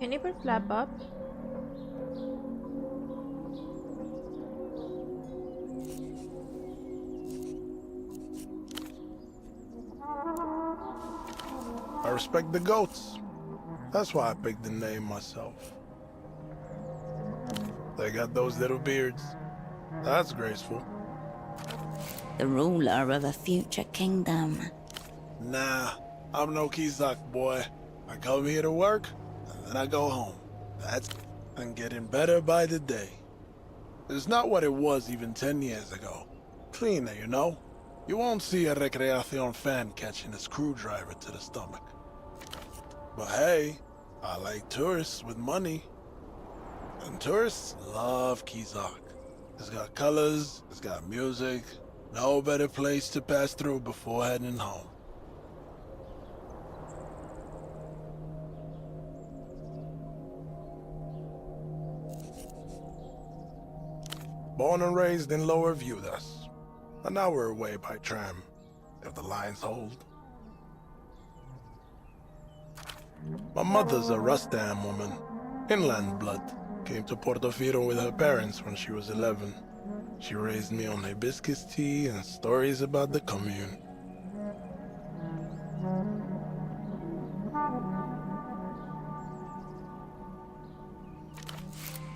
Can you put flap up? I respect the goats. That's why I picked the name myself. They got those little beards. That's graceful. The ruler of a future kingdom. Nah, I'm no Kizak boy. I come here to work, and then I go home. That's... and getting better by the day. It's not what it was even 10 years ago. Cleaner, you know? You won't see a Recreacion fan catching a screwdriver to the stomach. But hey, I like tourists with money. And tourists love Kizak. It's got colors, it's got music. No better place to pass through before heading home. Born and raised in Lower Vudas. An hour away by tram, if the lines hold. My mother's a Rustam woman, inland blood. Came to Portofino with her parents when she was 11. She raised me on hibiscus tea and stories about the commune.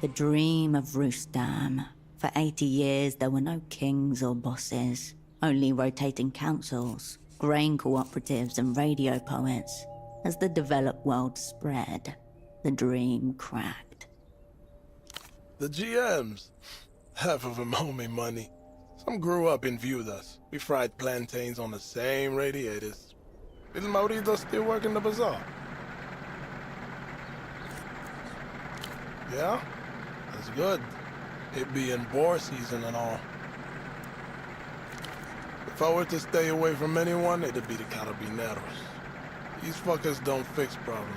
The dream of Rustam. For 80 years, there were no kings or bosses, only rotating councils, grain cooperatives and radio poets. As the developed world spread, the dream cracked. The GMs. Half of them owe me money. Some grew up and viewed us. We fried plantains on the same radiators. Is Maurito still working the bazaar? Yeah? That's good. It being boar season and all. If I were to stay away from anyone, it'd be the Carabineros. These fuckers don't fix problems.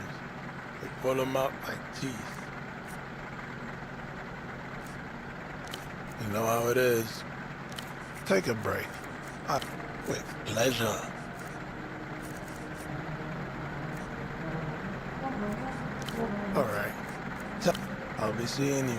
They pull them out like teeth. You know how it is. Take a break. With pleasure. All right. I'll be seeing you.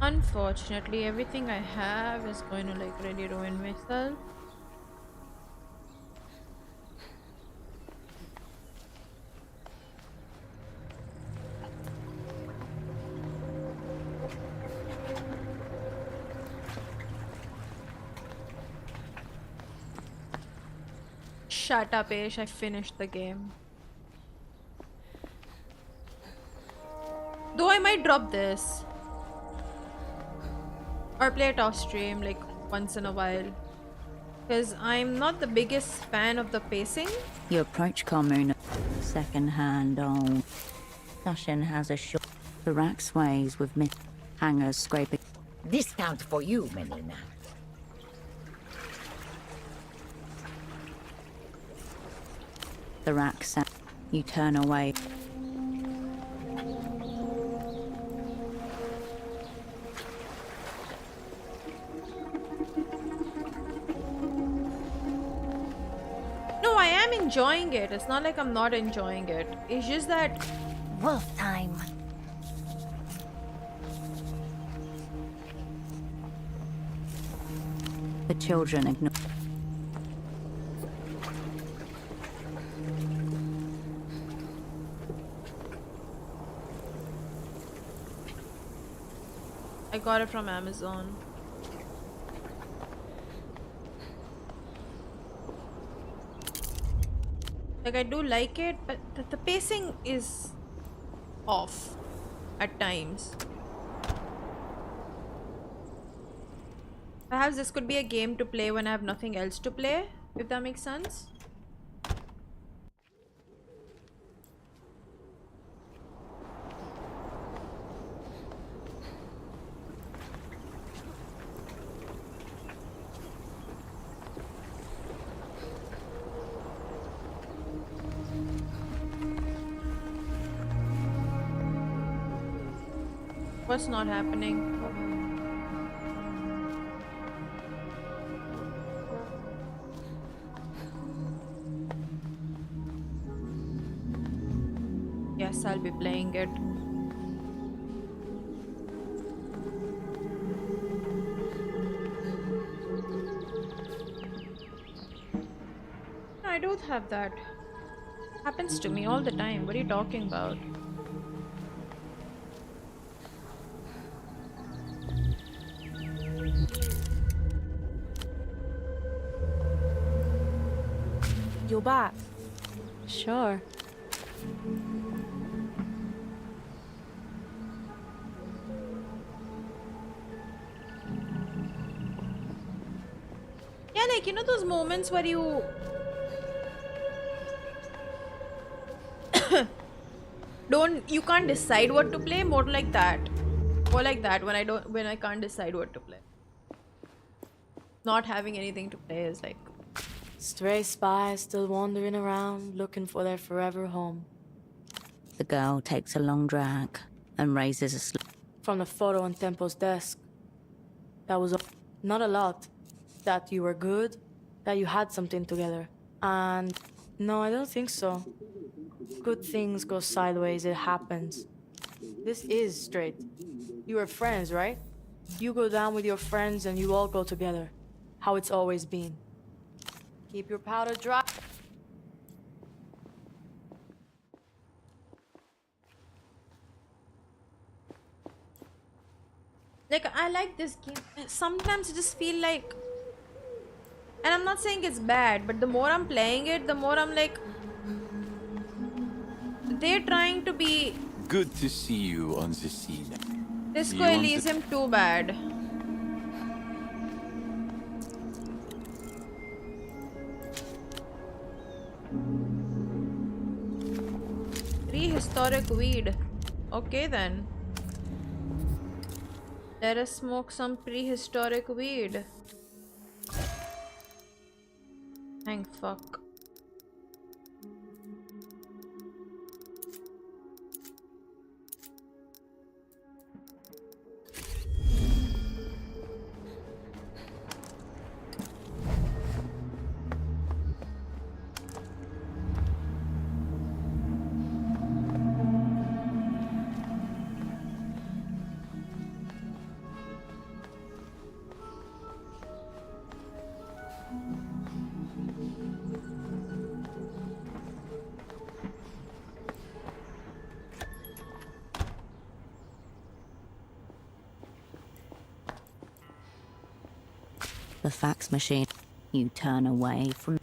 Unfortunately, everything I have is going to like really ruin myself. Shut up, Ish. I finished the game. Though I might drop this. Or play it off stream like once in a while. Because I'm not the biggest fan of the pacing. You approach Commune. Second-hand old. Cushion has a short. The rack sways with hangers scraping. Discount for you, Melina. The rack sound. You turn away. Enjoying it. It's not like I'm not enjoying it. It's just that wolf time. The children ignore. I got it from Amazon. Like, I do like it, but the pacing is off at times. Perhaps this could be a game to play when I have nothing else to play, if that makes sense. What's not happening? Yes, I'll be playing it. I don't have that. Happens to me all the time. What are you talking about? You're back. Sure. Yeah, like, you know those moments where you you can't decide what to play? More like that. More like that when I can't decide what to play. Not having anything to play is like Stray spies still wandering around, looking for their forever home. The girl takes a long drag and raises a From the photo on Tempo's desk. That was not a lot. That you were good, that you had something together. And no, I don't think so. Good things go sideways, it happens. This is straight. You are friends, right? You go down with your friends and you all go together. How it's always been. Keep your powder dry. Like, I like this game. Sometimes I just feel like, and I'm not saying it's bad, but the more I'm playing it, the more I'm like, they're trying to be Good to see you on the scene. Disco Elysium too bad. Prehistoric weed. Okay then. Let us smoke some prehistoric weed. Thank fuck. The fax machine. You turn away from...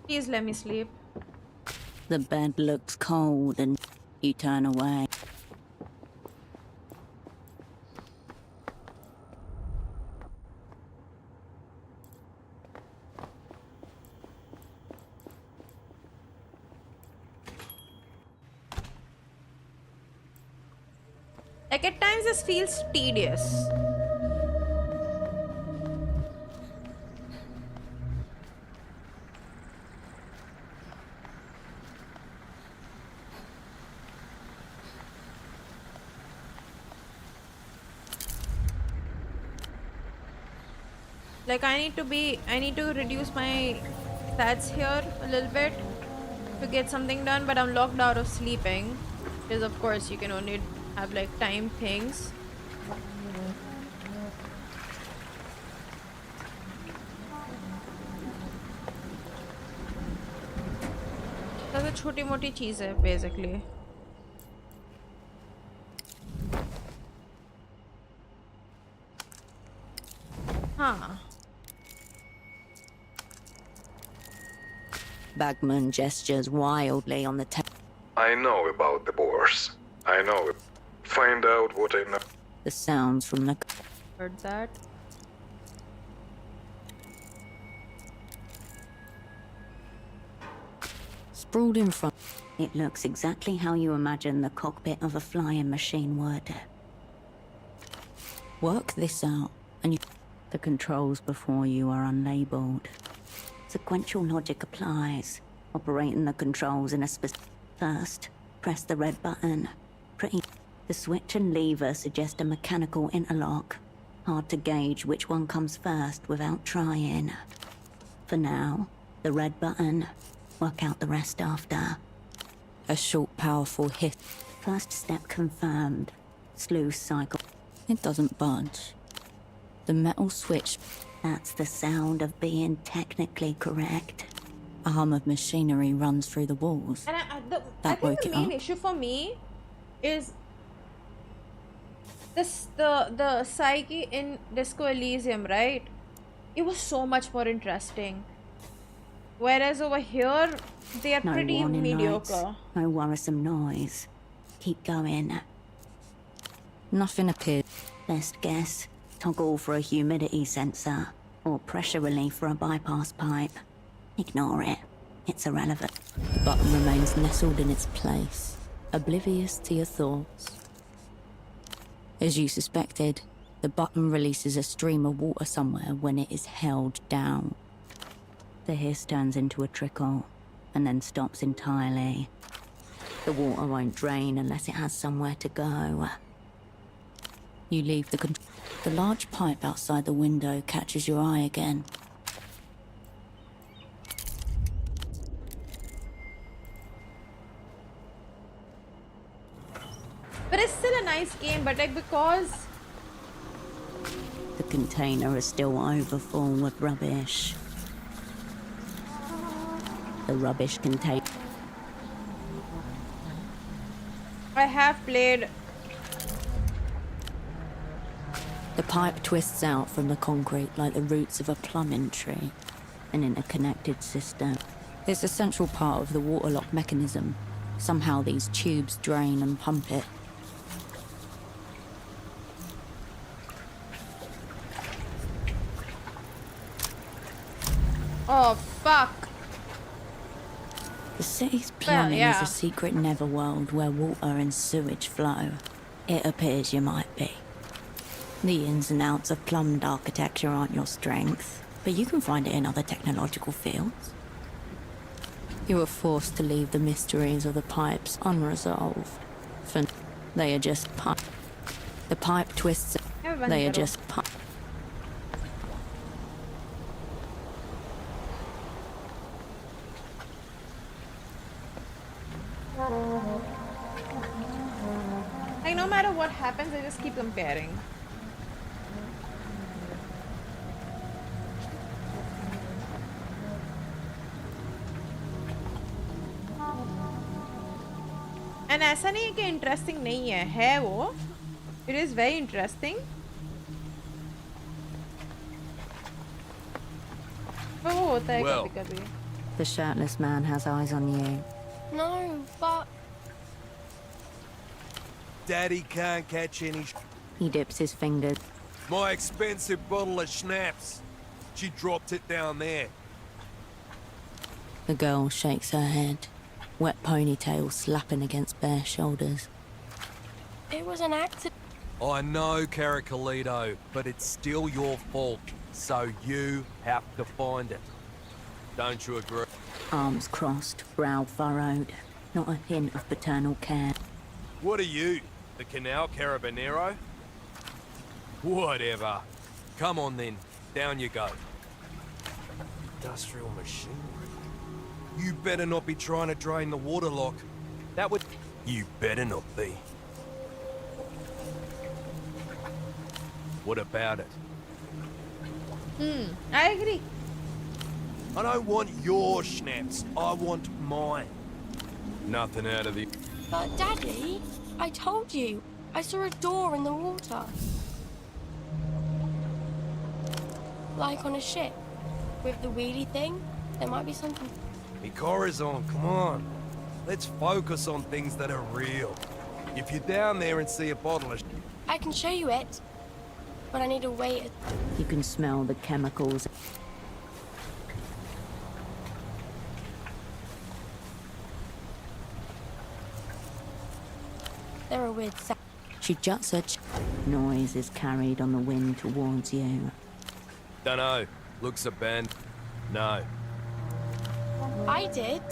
Please let me sleep. The bed looks cold and you turn away. Like, at times this feels tedious. Like, I need to reduce my stats here a little bit to get something done, but I'm locked out of sleeping. Because of course you can only have like time things. That's a छोटी मोटी चीज है basically. हाँ. Bagman gestures wildly on the I know about the boars. I know it. Find out what I know. The sounds from the... Heard that. Sprawled in front. It looks exactly how you imagine the cockpit of a flying machine would. Work this out, and you... The controls before you are unlabeled. Sequential logic applies. Operating the controls in a specific... First, press the red button. The switch and lever suggest a mechanical interlock. Hard to gauge which one comes first without trying. For now, the red button. Work out the rest after. A short, powerful hit. First step confirmed. Sluice cycle. It doesn't budge. The metal switch. That's the sound of being technically correct. A hum of machinery runs through the walls. And I think the main issue for me is this the psyche in Disco Elysium, right? It was so much more interesting. Whereas over here, they are pretty mediocre. Lights, no worrisome noise. Keep going. Nothing appeared. Best guess, toggle for a humidity sensor, or pressure relief for a bypass pipe. Ignore it. It's irrelevant. The button remains nestled in its place, oblivious to your thoughts. As you suspected, the button releases a stream of water somewhere when it is held down. The hiss turns into a trickle, and then stops entirely. The water won't drain unless it has somewhere to go. You leave the control. The large pipe outside the window catches your eye again. But it's still a nice game, but like because The container is still overfull with rubbish. The rubbish contain. I have played. The pipe twists out from the concrete like the roots of a plumbing tree, an interconnected system. It's a central part of the water lock mechanism. Somehow these tubes drain and pump it. Oh fuck. The city's plumbing yeah. is a secret netherworld where water and sewage flow. It appears you might be. The ins and outs of plumbed architecture aren't your strength, but you can find it in other technological fields. You are forced to leave the mysteries of the pipes unresolved. For they are just pipe. The pipe twists. They are just pipe. Like no matter what happens, I just keep comparing. And ऐसा नहीं है कि interesting नहीं है वो. It is very interesting. वो होता है कभी-कभी. The shirtless man has eyes on you. No, but Daddy can't catch any. He dips his fingers. My expensive bottle of schnapps. She dropped it down there. The girl shakes her head, wet ponytail slapping against bare shoulders. it was an accident. I know, Caracalito, but it's still your fault. So you have to find it. Don't you agree? Arms crossed, brow furrowed. Not a hint of paternal care. What are you? The Canal Carabinero? Whatever. Come on then. Down you go. Industrial machinery. You better not be trying to drain the water lock. That would... You better not be. What about it? I agree. I don't want your schnapps. I want mine. Nothing out of the... But Daddy, I told you. I saw a door in the water. Like on a ship. With the wheelie thing. There might be something... Hey, Corazon, come on. Let's focus on things that are real. If you're down there and see a bottle of... I can show you it. But I need to wait. You can smell the chemicals. They're a weird sound. She juts her noise is carried on the wind towards you. Dunno. Looks a band. No. I did.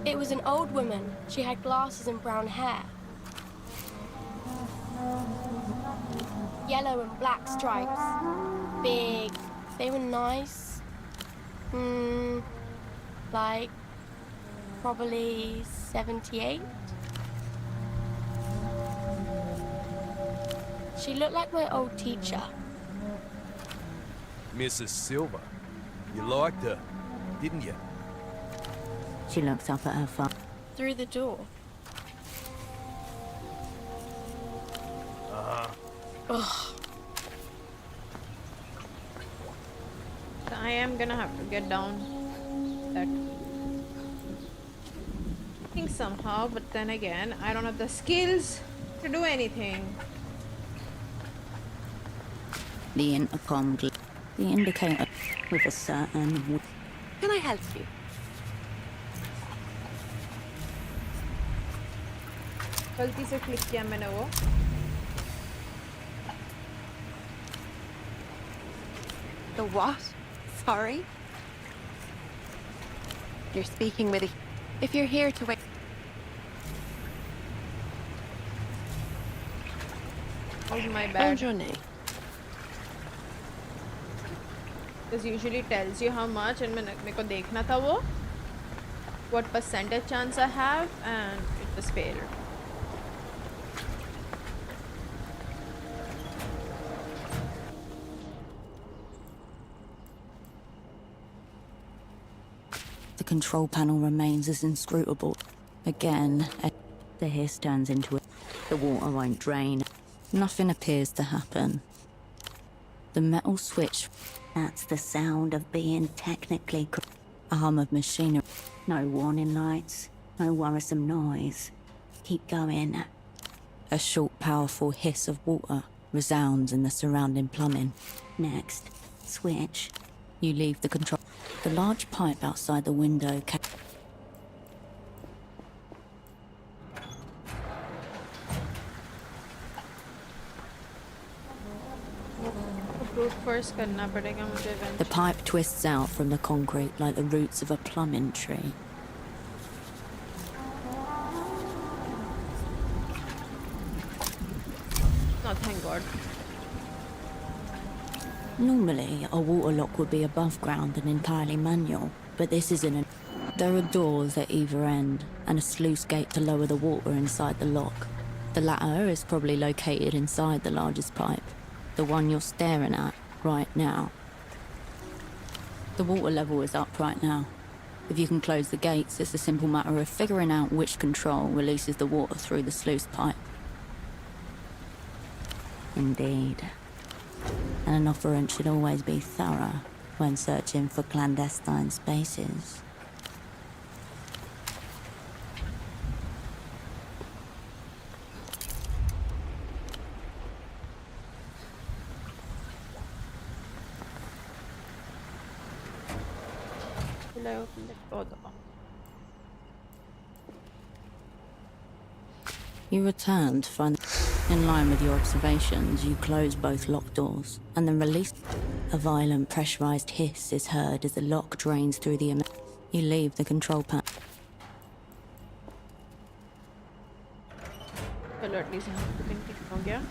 It was an old woman. She had glasses and brown hair. Yellow and black stripes. Big. They were nice. Like... probably 78? She looked like my old teacher. Mrs. Silver. You liked her, didn't you? She looks up at her phone. Through the door. Ugh. So I am gonna have to get down that thing somehow, but then again, I don't have the skills to do anything. The intercom the indicator with a certain... Can I help you? गलती से click किया मैंने वो. The what? Sorry? You're speaking with a... If you're here to wait... was my Bonne bad. journée. This usually tells you how much, and मेरे को देखना था वो what percentage chance I have, and it just failed. The control panel remains as inscrutable. Again, the hiss turns into it. The water won't drain. Nothing appears to happen. The metal switch, that's the sound of being technically a hum of machinery. No warning lights, no worrisome noise. Keep going. A short, powerful hiss of water resounds in the surrounding plumbing. Next, switch. You leave the control. The large pipe outside the window First करना पड़ेगा मुझे eventually. The pipe twists out from the concrete like the roots of a plumbing tree. Oh, thank God. Normally, a water lock would be above ground and entirely manual, but this isn't a... There are doors at either end, and a sluice gate to lower the water inside the lock. The latter is probably located inside the largest pipe, the one you're staring at right now. The water level is up right now. If you can close the gates, it's a simple matter of figuring out which control releases the water through the sluice pipe. Indeed. And an operant should always be thorough when searching for clandestine spaces. Hello, oh, You return to find... In line with your observations, you close both lock doors, and then release... A violent pressurized hiss is heard as the lock drains through the... You leave the control panel. चलो at least यहाँ पे ठीक हो गया.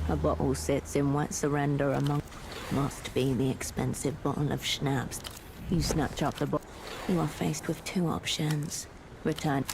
A bottle sits in wet surrender among... Must be the expensive bottle of schnapps. You snatch up the bottle. You are faced with two options. Return...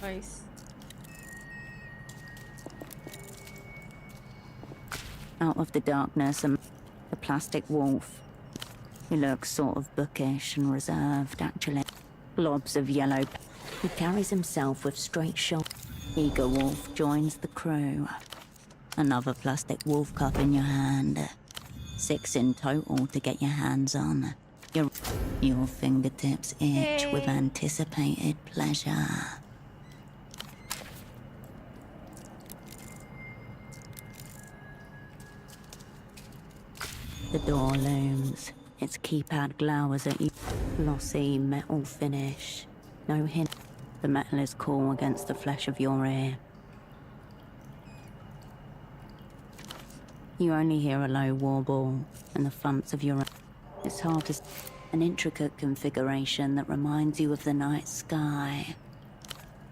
Nice. Out of the darkness, the plastic wolf. He looks sort of bookish and reserved, actually. Globs of yellow. He carries himself with straight shoulders. Eager wolf joins the crew. Another plastic wolf cup in your hand. 6 in total to get your hands on. Your fingertips itch with anticipated pleasure. The door looms. Its keypad glowers at you. Glossy metal finish. No hint. The metal is cool against the flesh of your ear. You only hear a low warble and the thumps of your... It's hard to... An intricate configuration that reminds you of the night sky.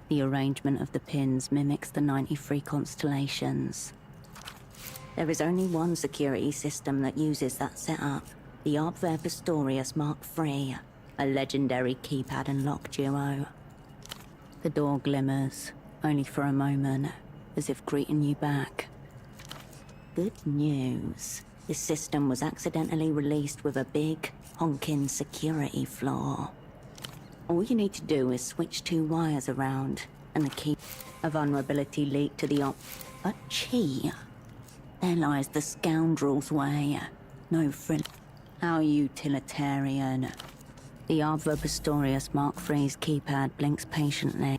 The arrangement of the pins mimics the 93 constellations. There is only one security system that uses that setup. The Optix Pistorius Mark III, a legendary keypad and lock duo. The door glimmers, only for a moment, as if greeting you back. Good news. This system was accidentally released with a big, honking security flaw. All you need to do is switch 2 wires around, and the key... A vulnerability leaked to the A key? There lies the scoundrel's way. No frill... How utilitarian. The Optix Pistorius Mark III's keypad blinks patiently.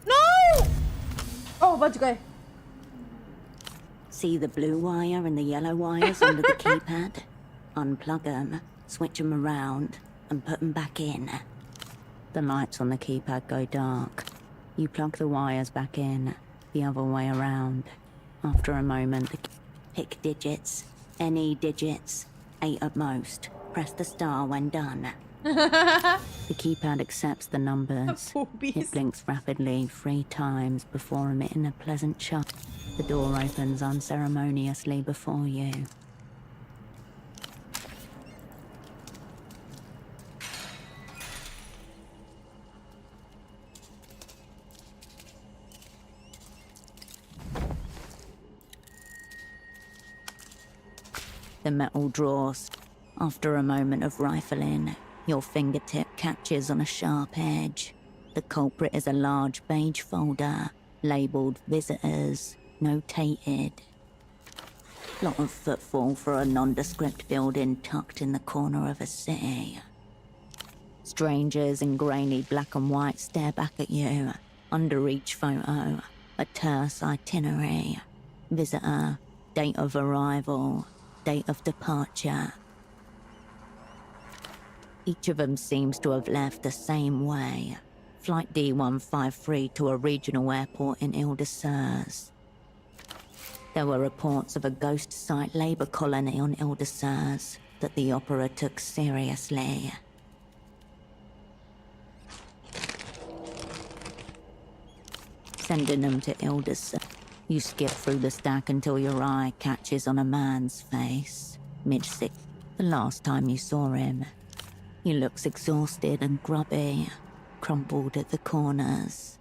No! Oh, bach gaye. See the blue wire and the yellow wires under the keypad? Unplug them, switch them around, and put them back in. The lights on the keypad go dark. You plug the wires back in, the other way around. After a moment, pick digits, any digits, 8 at most. Press the star when done. The keypad accepts the numbers. It blinks rapidly 3 times before emitting a pleasant chime. The door opens unceremoniously before you. The metal draws. After a moment of rifling, your fingertip catches on a sharp edge. The culprit is a large beige folder, labelled Visitors, notated. Lot of footfall for a nondescript building tucked in the corner of a city. Strangers in grainy black and white stare back at you. Under each photo, a terse itinerary. Visitor, date of arrival, date of departure. Each of them seems to have left the same way. Flight D153 to a regional airport in Ile-de-Serres. There were reports of a ghost site labor colony on Ile-de-Serres that the opera took seriously. Sending them to Ile-de-Serres. You skip through the stack until your eye catches on a man's face. Mid-six. The last time you saw him. He looks exhausted and grubby, crumpled at the corners.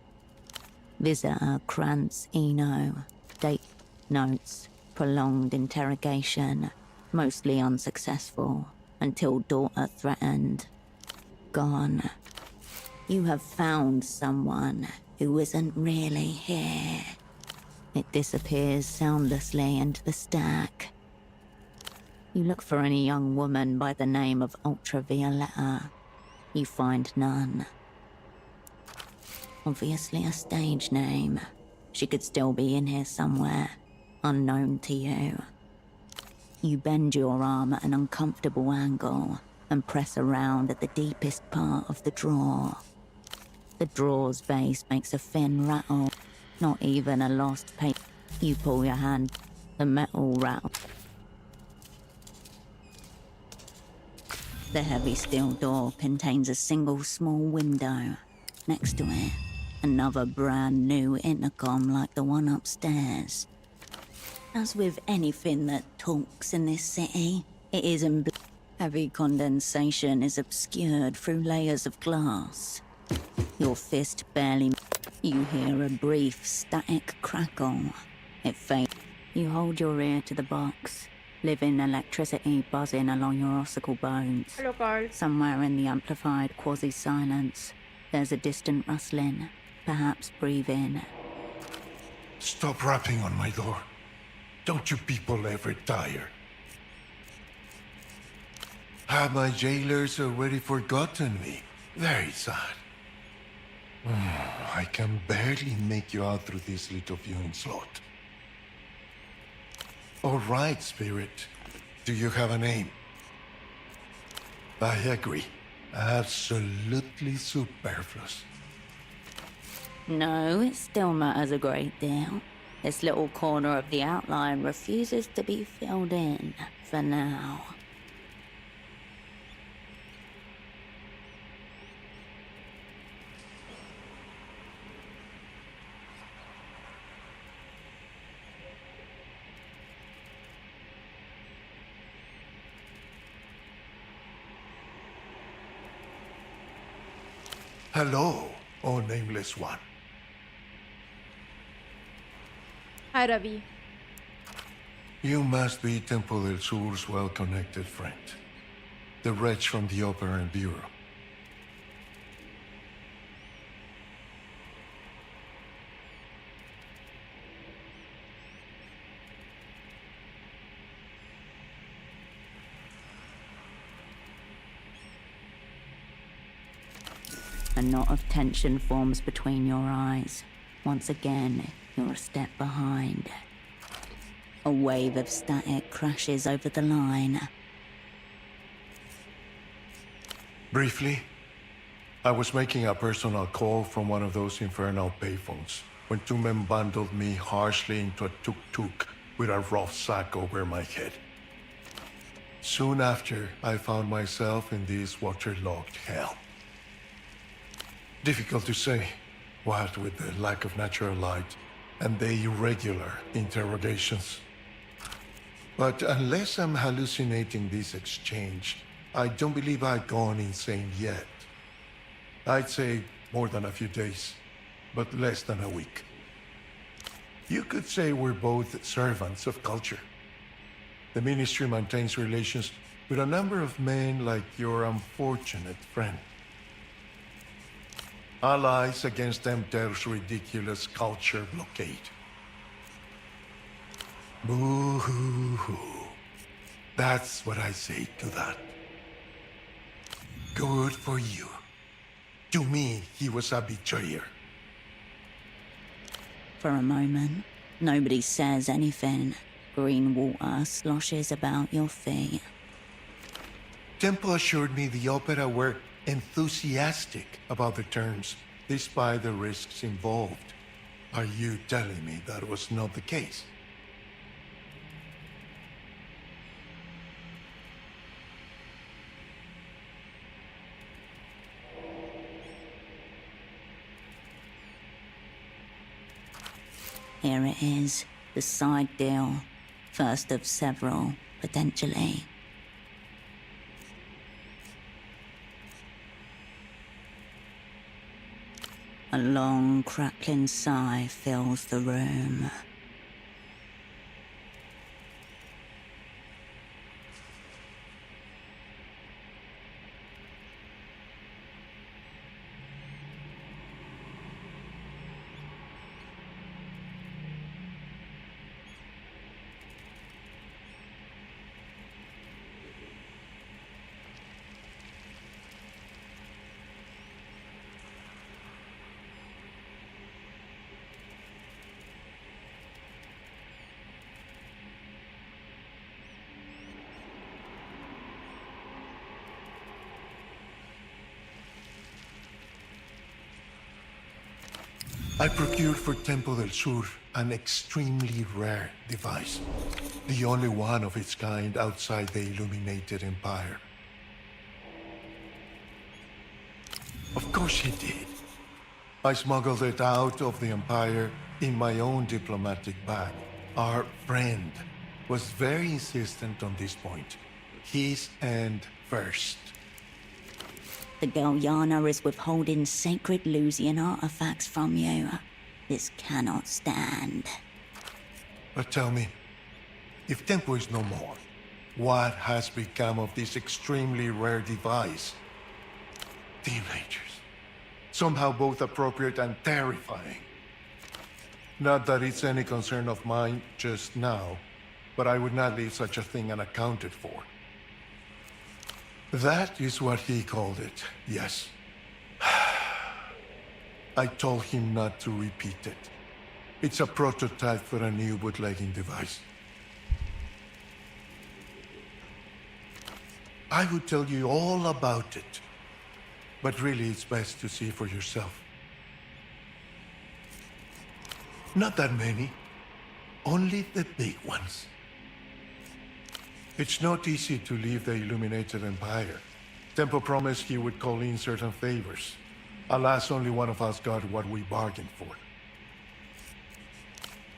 Visitor Krantz Eno. Date, notes, prolonged interrogation, mostly unsuccessful, until daughter threatened. Gone. You have found someone who isn't really here. It disappears soundlessly into the stack. You look for any young woman by the name of Ultravioletta. You find none. Obviously a stage name. She could still be in here somewhere, unknown to you. You bend your arm at an uncomfortable angle and press around at the deepest part of the drawer. The drawer's base makes a thin rattle, not even a lost paper. You pull your hand, the metal rattle. The heavy steel door contains a single small window. Next to it, another brand new intercom like the one upstairs. As with anything that talks in this city, it isn't. Heavy condensation is obscured through layers of glass. Your fist barely... You hear a brief, static crackle. It fades. You hold your ear to the box, living electricity buzzing along your ossicle bones. Hello, Carl. Somewhere in the amplified quasi-silence, there's a distant rustling, perhaps breathing. Stop rapping on my door. Don't you people ever tire? Have my jailers already forgotten me? Very sad. I can barely make you out through this little viewing slot. All right, Spirit. Do you have a name? I agree. Absolutely superfluous. No, it still matters a great deal. This little corner of the outline refuses to be filled in for now. Hello, O nameless one. Hi, Ravi. You must be Tempo del Sur's well-connected friend. The wretch from the Opera and Bureau. A knot of tension forms between your eyes. Once again, you're a step behind. A wave of static crashes over the line. Briefly, I was making a personal call from one of those infernal payphones when two men bundled me harshly into a tuk-tuk with a rough sack over my head. Soon after, I found myself in this waterlogged hell. Difficult to say, what with the lack of natural light and the irregular interrogations. But unless I'm hallucinating this exchange, I don't believe I've gone insane yet. I'd say more than a few days, but less than a week. You could say we're both servants of culture. The ministry maintains relations with a number of men like your unfortunate friend. Allies against MTER's ridiculous culture blockade. Boo-hoo-hoo. That's what I say to that. Good for you. To me, he was a betrayer. For a moment, nobody says anything. Green water sloshes about your feet. Tempo assured me the Opera were enthusiastic about the terms, despite the risks involved. Are you telling me that was not the case? Here it is, the side deal. First of several, potentially. A long, crackling sigh fills the room. I procured for Tempo del Sur an extremely rare device. The only one of its kind outside the illuminated empire. Of course he did. I smuggled it out of the empire in my own diplomatic bag. Our friend was very insistent on this point. His end first. The girl Yana is withholding sacred Lusian artifacts from you. This cannot stand. But tell me, if Tempo is no more, what has become of this extremely rare device? Teenagers. Somehow both appropriate and terrifying. Not that it's any concern of mine just now, but I would not leave such a thing unaccounted for. That is what he called it, yes. I told him not to repeat it. It's a prototype for a new bootlegging device. I would tell you all about it. But really, it's best to see for yourself. Not that many. Only the big ones. It's not easy to leave the Illuminated Empire. Tempo promised he would call in certain favors. Alas, only one of us got what we bargained for.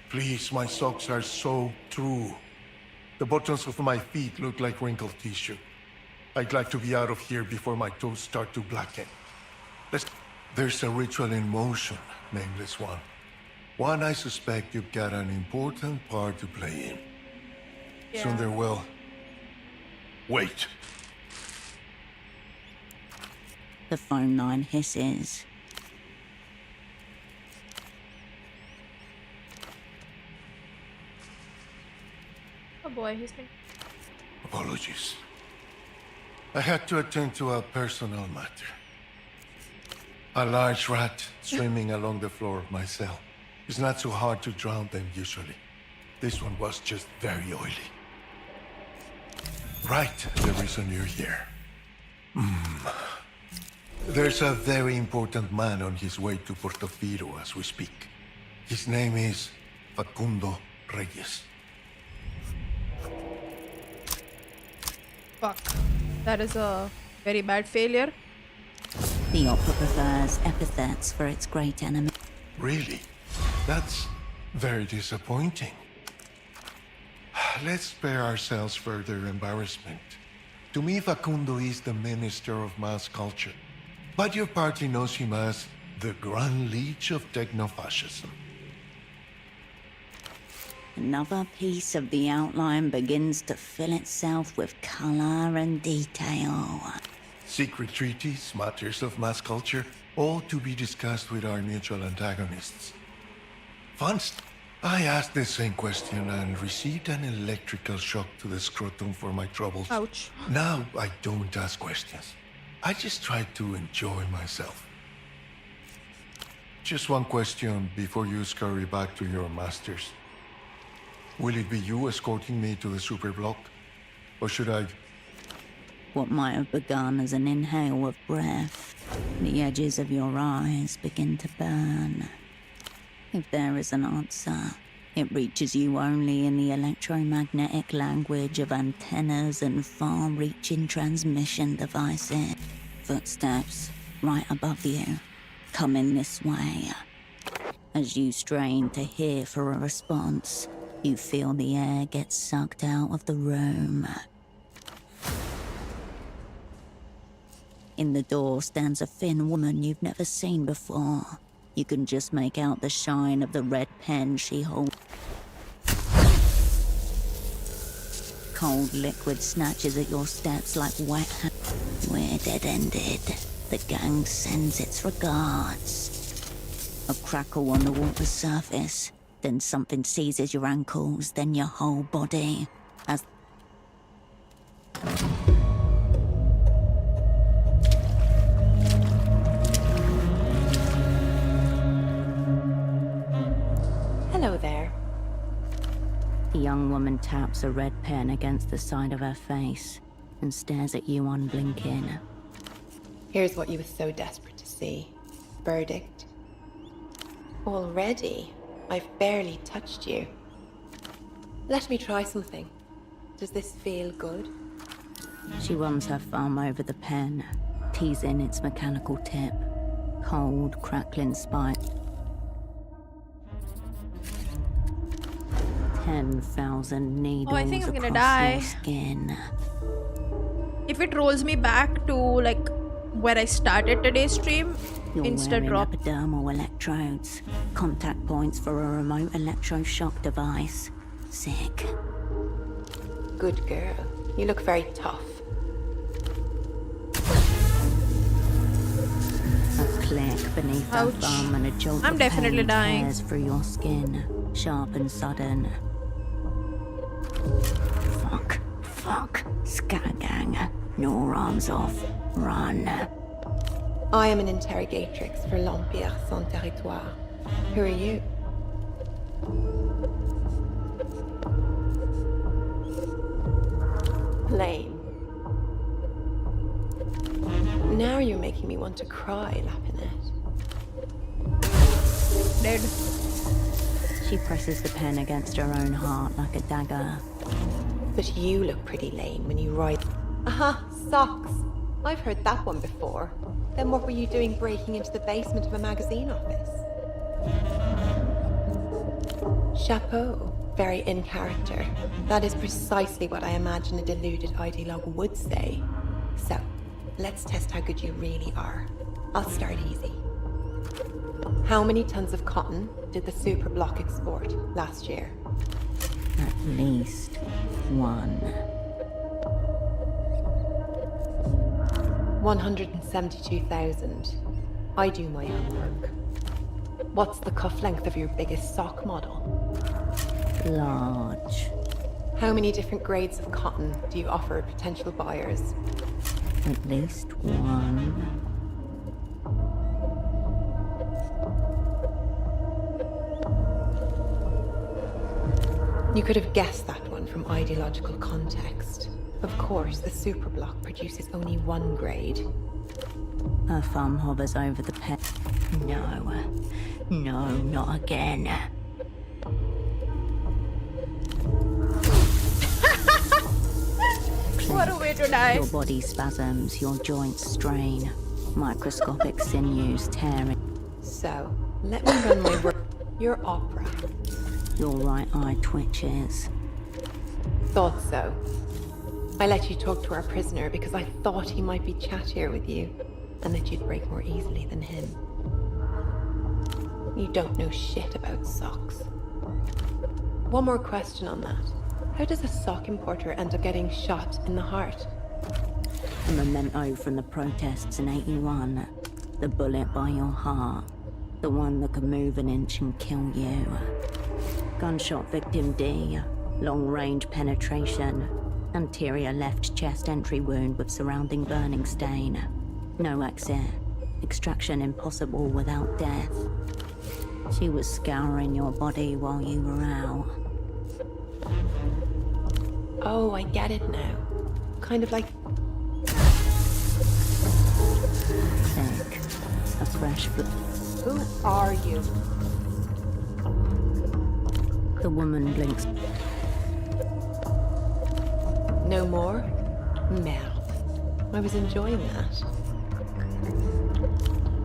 Please, my socks are so true. The buttons of my feet look like wrinkled tissue. I'd like to be out of here before my toes start to blacken. There's a ritual in motion, Nameless One. One I suspect you've got an important part to play in. Yeah. Soon there will. Wait. The phone line hisses. Oh boy, he's been... Apologies. I had to attend to a personal matter. A large rat swimming along the floor of my cell. It's not so hard to drown them usually. This one was just very oily. Right, the reason you're here. There's a very important man on his way to Portofino as we speak. His name is Facundo Reyes. Fuck. That is a very bad failure. The opera prefers epithets for its great enemy. Really? That's very disappointing. Let's spare ourselves further embarrassment. To me, Facundo is the minister of mass culture. But your party knows him as the Grand Leech of techno-fascism. Another piece of the outline begins to fill itself with color and detail. Secret treaties, matters of mass culture, all to be discussed with our mutual antagonists. I asked the same question and received an electrical shock to the scrotum for my troubles. Ouch. Now I don't ask questions. I just try to enjoy myself. Just one question before you scurry back to your masters. Will it be you escorting me to the superblock? Or should I... What might have begun as an inhale of breath, the edges of your eyes begin to burn. If there is an answer, it reaches you only in the electromagnetic language of antennas and far-reaching transmission devices. Footsteps right above you, coming this way. As you strain to hear for a response, you feel the air get sucked out of the room. In the door stands a thin woman you've never seen before. You can just make out the shine of the red pen she holds. Cold liquid snatches at your steps like wet. We're dead-ended. The gang sends its regards. A crackle on the water surface, then something seizes your ankles, then your whole body. As Hello there. the young woman taps a red pen against the side of her face and stares at you unblinking. Here's what you were so desperate to see. Verdict. Already, I've barely touched you. Let me try something. Does this feel good? She runs her thumb over the pen, teasing its mechanical tip. Cold, crackling spike. 10,000 needles I think I'm gonna across die. your skin. If it rolls me back to like where I started today's stream, You're insta wearing drop. epidermal electrodes, contact points for a remote electroshock device. Sick. Good girl. You look very tough. A click beneath her Ouch. thumb and a jolt I'm of definitely pain dying. tears through your skin, sharp and sudden. Fuck, Scattergang. Neurons off. Run. I am an interrogatrix for l'Empire sans territoire. Who are you? Lame. want to cry, Lapinette. Dead. She presses the pen against her own heart like a dagger. But you look pretty lame when you write. Aha, socks. I've heard that one before. Then what were you doing breaking into the basement of a magazine office? Chapeau. Very in character. That is precisely what I imagine a deluded ideologue would say. So, let's test how good you really are. I'll start easy. How many tons of cotton did the Superblock export last year? At least 1. 172,000. I do my homework. What's the cuff length of your biggest sock model? Large. How many different grades of cotton do you offer potential buyers? At least 1. You could have guessed that one from ideological context. Of course, the Superblock produces only 1 grade. Her thumb hovers over the pen. No, not again. What a way to die. Your body spasms, your joints strain, microscopic sinews tearing. So, let me run my work. Your opera. Your right eye twitches. Thought so. I let you talk to our prisoner because I thought he might be chattier with you, and that you'd break more easily than him. You don't know shit about socks. One more question on that. How does a sock importer end up getting shot in the heart? A memento from the protests in 81. The bullet by your heart. The one that could move an inch and kill you. Gunshot victim D. Long-range penetration. Anterior left chest entry wound with surrounding burning stain. No exit. Extraction impossible without death. She was scouring your body while you were out. Oh, I get it now. Kind of like... Thick. A fresh... Who are you? The woman blinks. No more? Merde. I was enjoying that.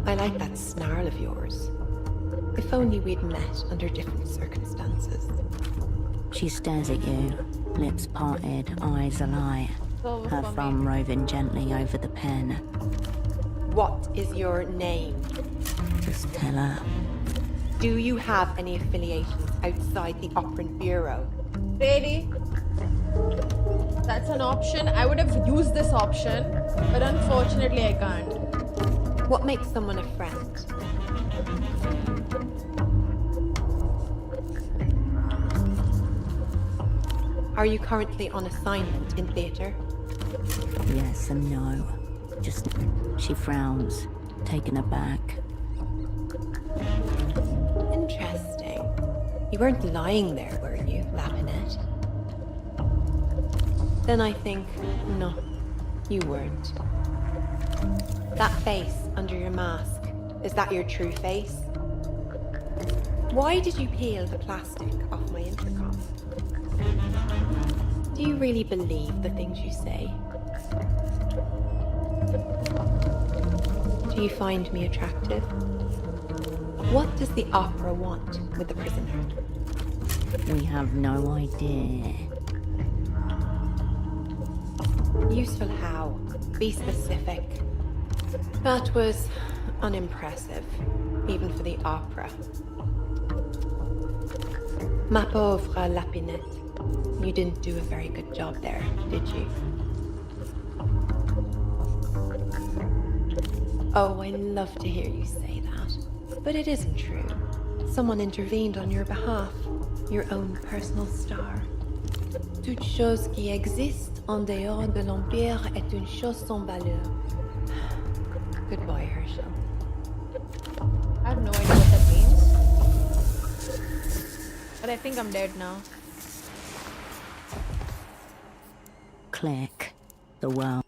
I like that snarl of yours. If only we'd met under different circumstances. She stares at you, lips parted, eyes alight. Her thumb roving gently over the pen. What is your name? Just tell her. Do you have any affiliations outside the Operant Bureau? Really? That's an option. I would have used this option, but unfortunately I can't. What makes someone a friend? Are you currently on assignment in theater? Yes and no. Just... She frowns, taken aback. Interesting. You weren't lying there, were you, Lapinette? Then I think, no, you weren't. That face under your mask, is that your true face? Why did you peel the plastic off my intercom? Do you really believe the things you say? Do you find me attractive? What does the opera want with the prisoner? We have no idea. Useful how? Be specific. That was unimpressive, even for the opera. Ma pauvre Lapinette. You didn't do a very good job there, did you? Oh, I love to hear you say that. But it isn't true. Someone intervened on your behalf. Your own personal star. Toute chose qui existe en dehors de l'Empire est une chose sans valeur. Goodbye, Herschel. I have no idea what that means. But I think I'm dead now. Click. The world.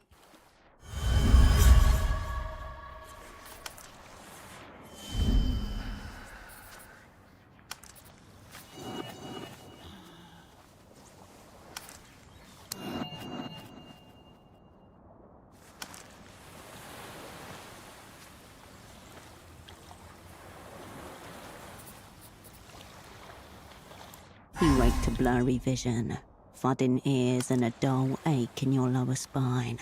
You wake to blurry vision, thudding ears and a dull ache in your lower spine.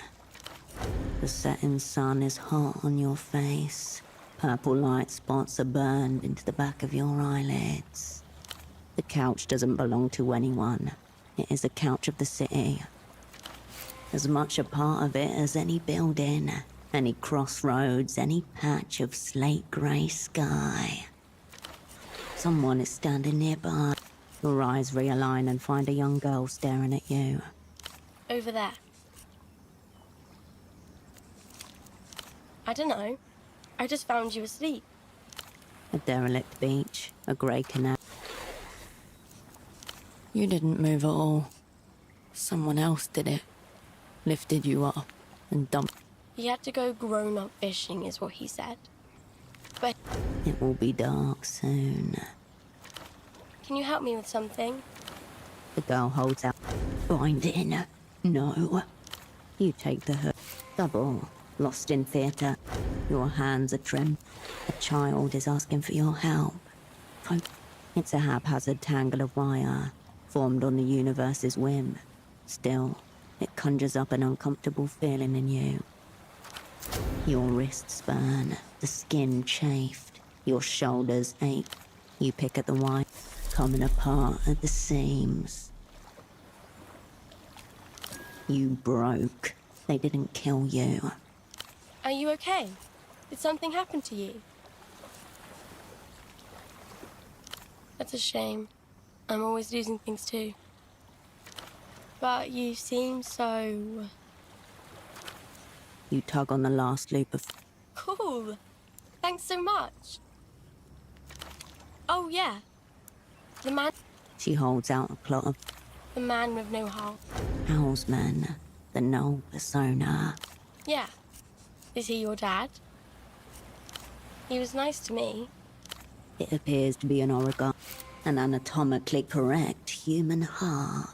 The setting sun is hot on your face. Purple light spots are burned into the back of your eyelids. The couch doesn't belong to anyone. It is a couch of the city. As much a part of it as any building, any crossroads, any patch of slate grey sky. Someone is standing nearby. Your eyes realign and find a young girl staring at you. Over there. I don't know. I just found you asleep. A derelict beach, a grey canal. You didn't move at all. Someone else did it. Lifted you up and dumped. He had to go grown-up fishing, is what he said. But It will be dark soon. can you help me with something? The girl holds out. Binding. No. You take the hook. Double. Lost in theatre. Your hands are trim. A child is asking for your help. It's a haphazard tangle of wire, formed on the universe's whim. Still, it conjures up an uncomfortable feeling in you. Your wrists burn, the skin chafed, your shoulders ache. You pick at the wire, coming apart at the seams. You broke. They didn't kill you. Are you okay? Did something happen to you? That's a shame. I'm always losing things too. But you seem so... You tug on the last loop of... cool. Thanks so much. Oh yeah. The man... She holds out a plot of... The man with no heart. Houseman, the null persona. Yeah. Is he your dad? He was nice to me. It appears to be an origami, an anatomically correct human heart.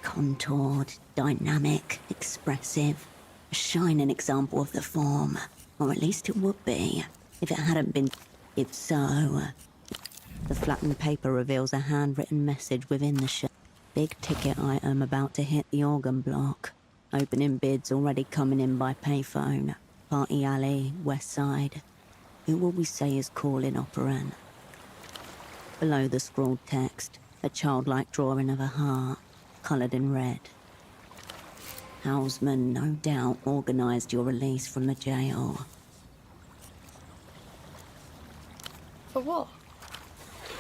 Contoured, dynamic, expressive. A shining example of the form. Or at least it would be, if it hadn't been... If so... The flattened paper reveals a handwritten message within the shell. Big ticket item about to hit the organ block. Opening bids already coming in by payphone. Party alley, west side. Who will we say is calling operant? Below the scrawled text, a childlike drawing of a heart, coloured in red. Houseman no doubt organised your release from the jail. For what?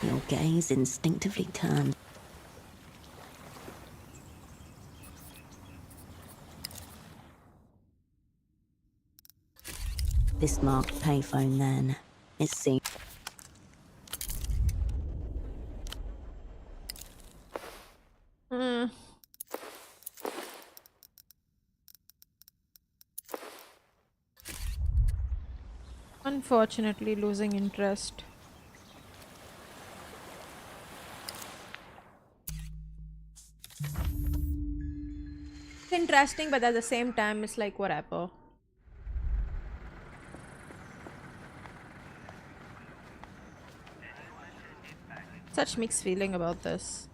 Your gaze instinctively turned. This marked payphone then. It seemed... Unfortunately, losing interest. It's interesting, but at the same time, it's like whatever. Such mixed feeling about this.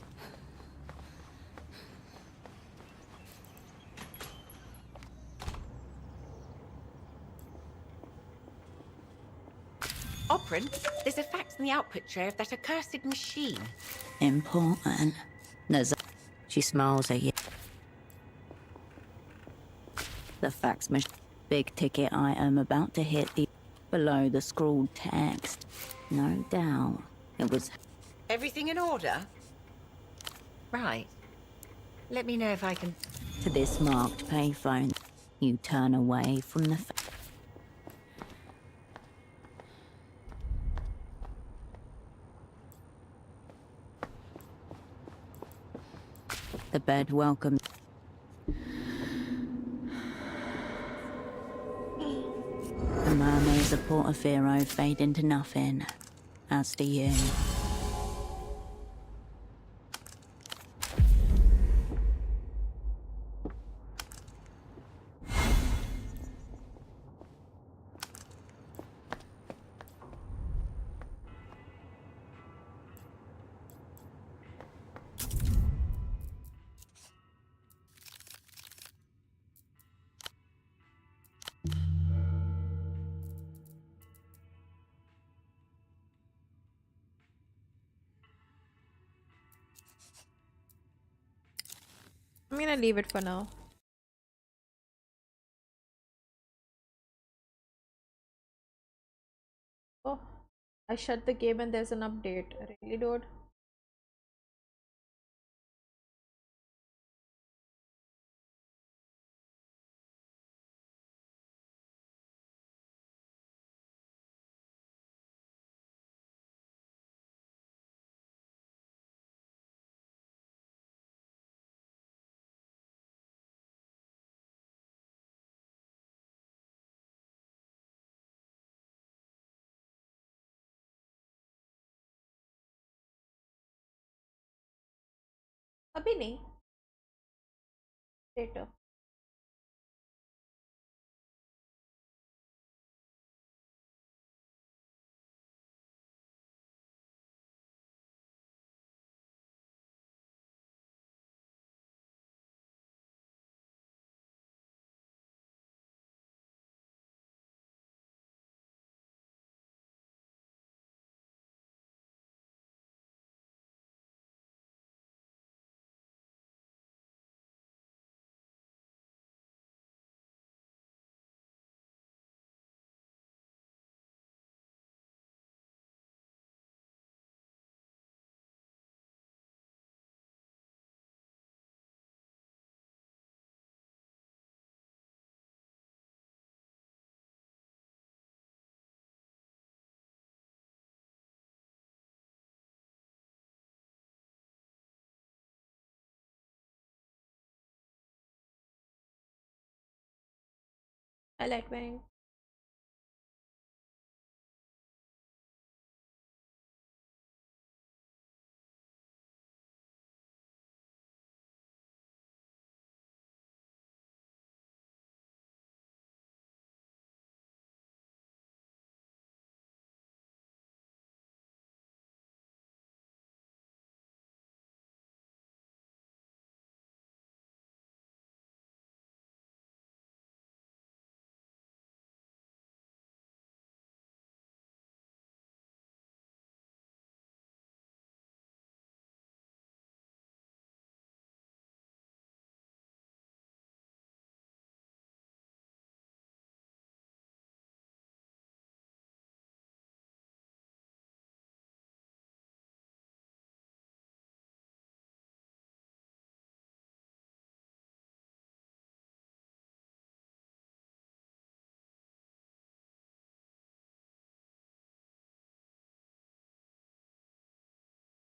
Operant, there's a fax in the output tray of that accursed machine. Important. There's a... She smiles at you. The fax machine. Big ticket item about to hit the... Below the scrawled text. No doubt. It was... Everything in order? Right. Let me know if I can... To this marked payphone. You turn away from the... The bed welcomed. The murmurs of Portofino fade into nothing, as do you. I'm gonna leave it for now. Oh, I shut the game and there's an update. Really, dude? अभी नहीं. Later. I like wearing.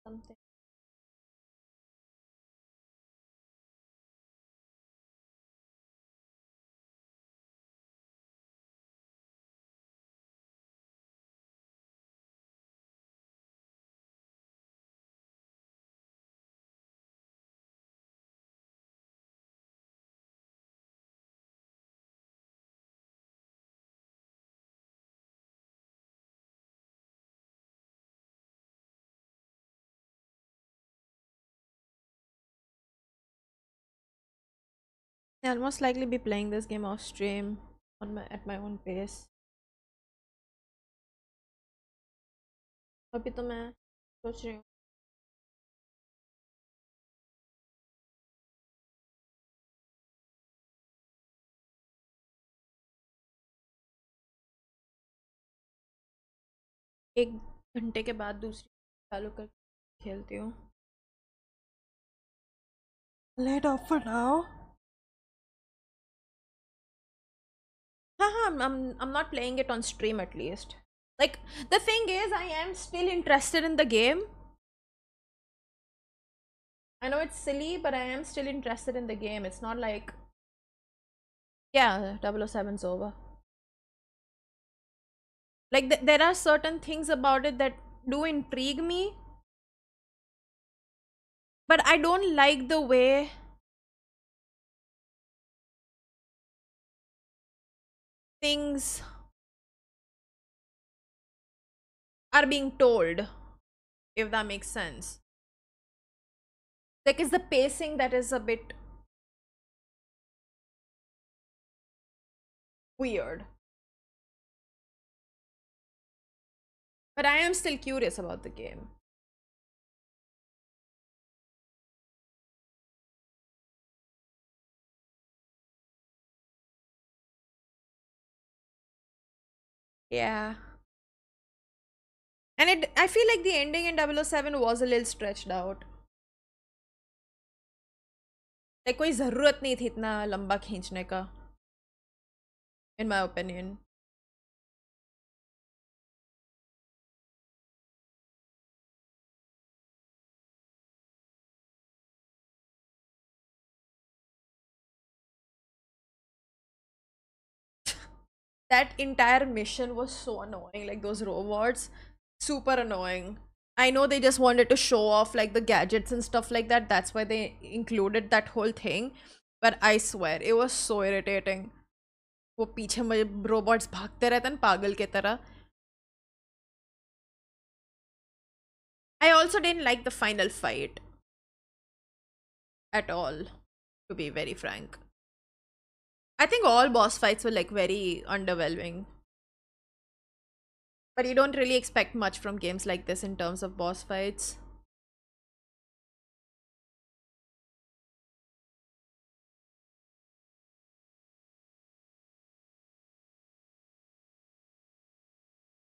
Something. I'll most likely be playing this game off stream on at my own pace. अभी तो मैं सोच रही हूँ एक घंटे के बाद दूसरी चालू कर खेलती हूँ. Let off for now. I'm not playing it on stream at least. Like, the thing is, I am still interested in the game. I know it's silly, but I am still interested in the game. It's not like, yeah, 007's over. Like, there are certain things about it that do intrigue me, but I don't like the way things are being told, if that makes sense. Like, it's the pacing that is a bit weird. But I am still curious about the game. Yeah. And I feel like the ending in 007 was a little stretched out. Like कोई ज़रूरत नहीं थी इतना लंबा खींचने का, in my opinion. That entire mission was so annoying, like those robots, super annoying. I know they just wanted to show off like the gadgets and stuff like that, that's why they included that whole thing, but I swear it was so irritating. वो पीछे मुझे robots भागते रहते हैं पागल की तरह. I also didn't like the final fight at all, to be very frank. I think all boss fights were like very underwhelming. But you don't really expect much from games like this in terms of boss fights.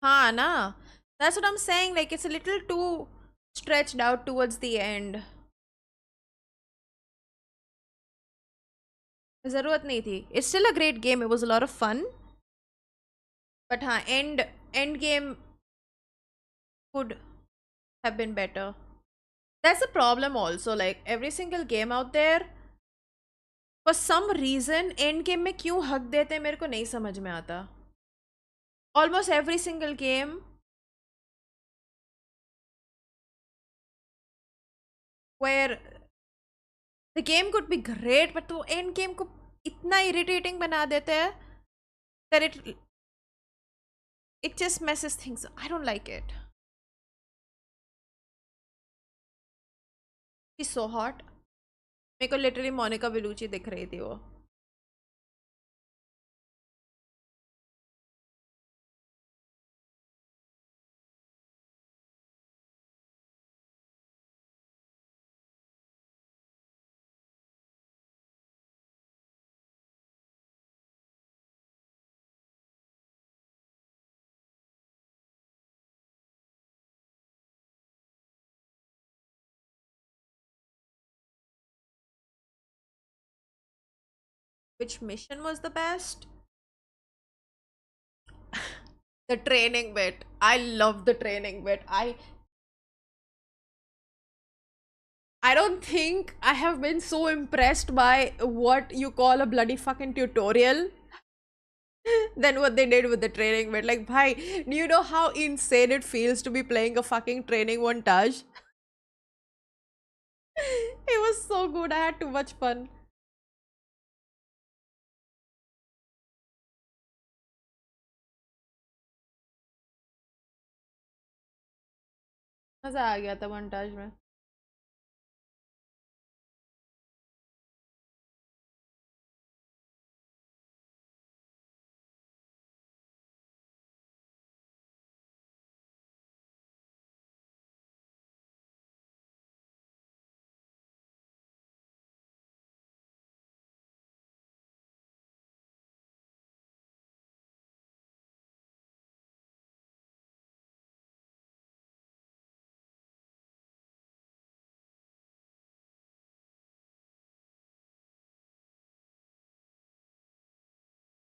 Huh, na? That's what I'm saying. Like, it's a little too stretched out towards the end. ज़रूरत नहीं थी. It's still a great game. It was a lot of fun. But huh, end game could have been better. That's the problem also. Like, every single game out there, for some reason, end game में क्यों हक देते हैं मेरे को नहीं समझ में आता. Almost every single game where the game could be great, but वो end game को इतना irritating बना देते हैं that it just messes things up. I don't like it. She's so hot. मेरे को literally मोनिका बेलुची दिख रही थी वो. Which mission was the best? The training bit. I love the training bit. I don't think I have been so impressed by what you call a bloody fucking tutorial than what they did with the training bit. Like, bhai, do you know how insane it feels to be playing a fucking training montage? It was so good. I had too much fun. मजा आ गया था montage में.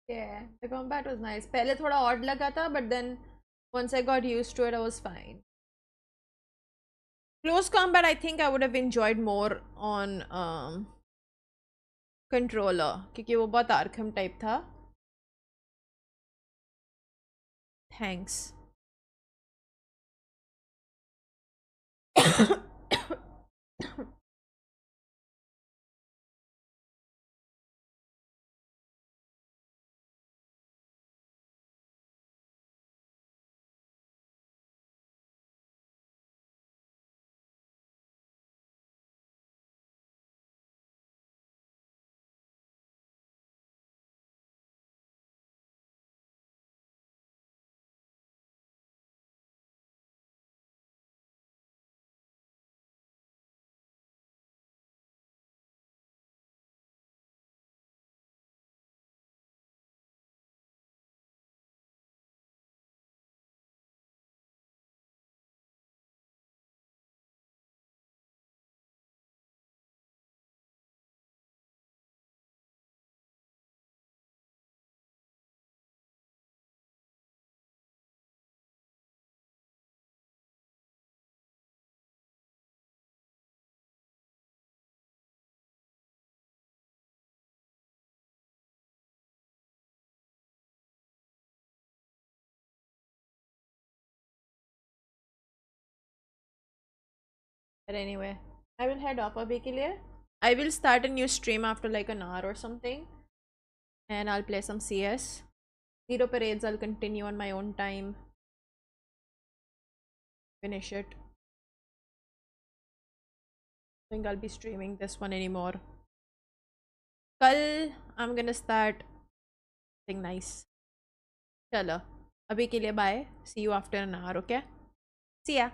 Yeah, the combat was nice. पहले थोड़ा odd लगा था, but then once I got used to it, I was fine. Close combat, I think I would have enjoyed more on controller, क्योंकि वो बहुत Arkham type था. Thanks. But anyway, I will head off abhi ke liye. I will start a new stream after like an hour or something, and I'll play some CS. Zero parades I'll continue on my own time. Finish it. I think I'll be streaming this one anymore. Kal I'm gonna start something nice. Chalo. Abhi ke liye bye. See you after an hour, okay? See ya.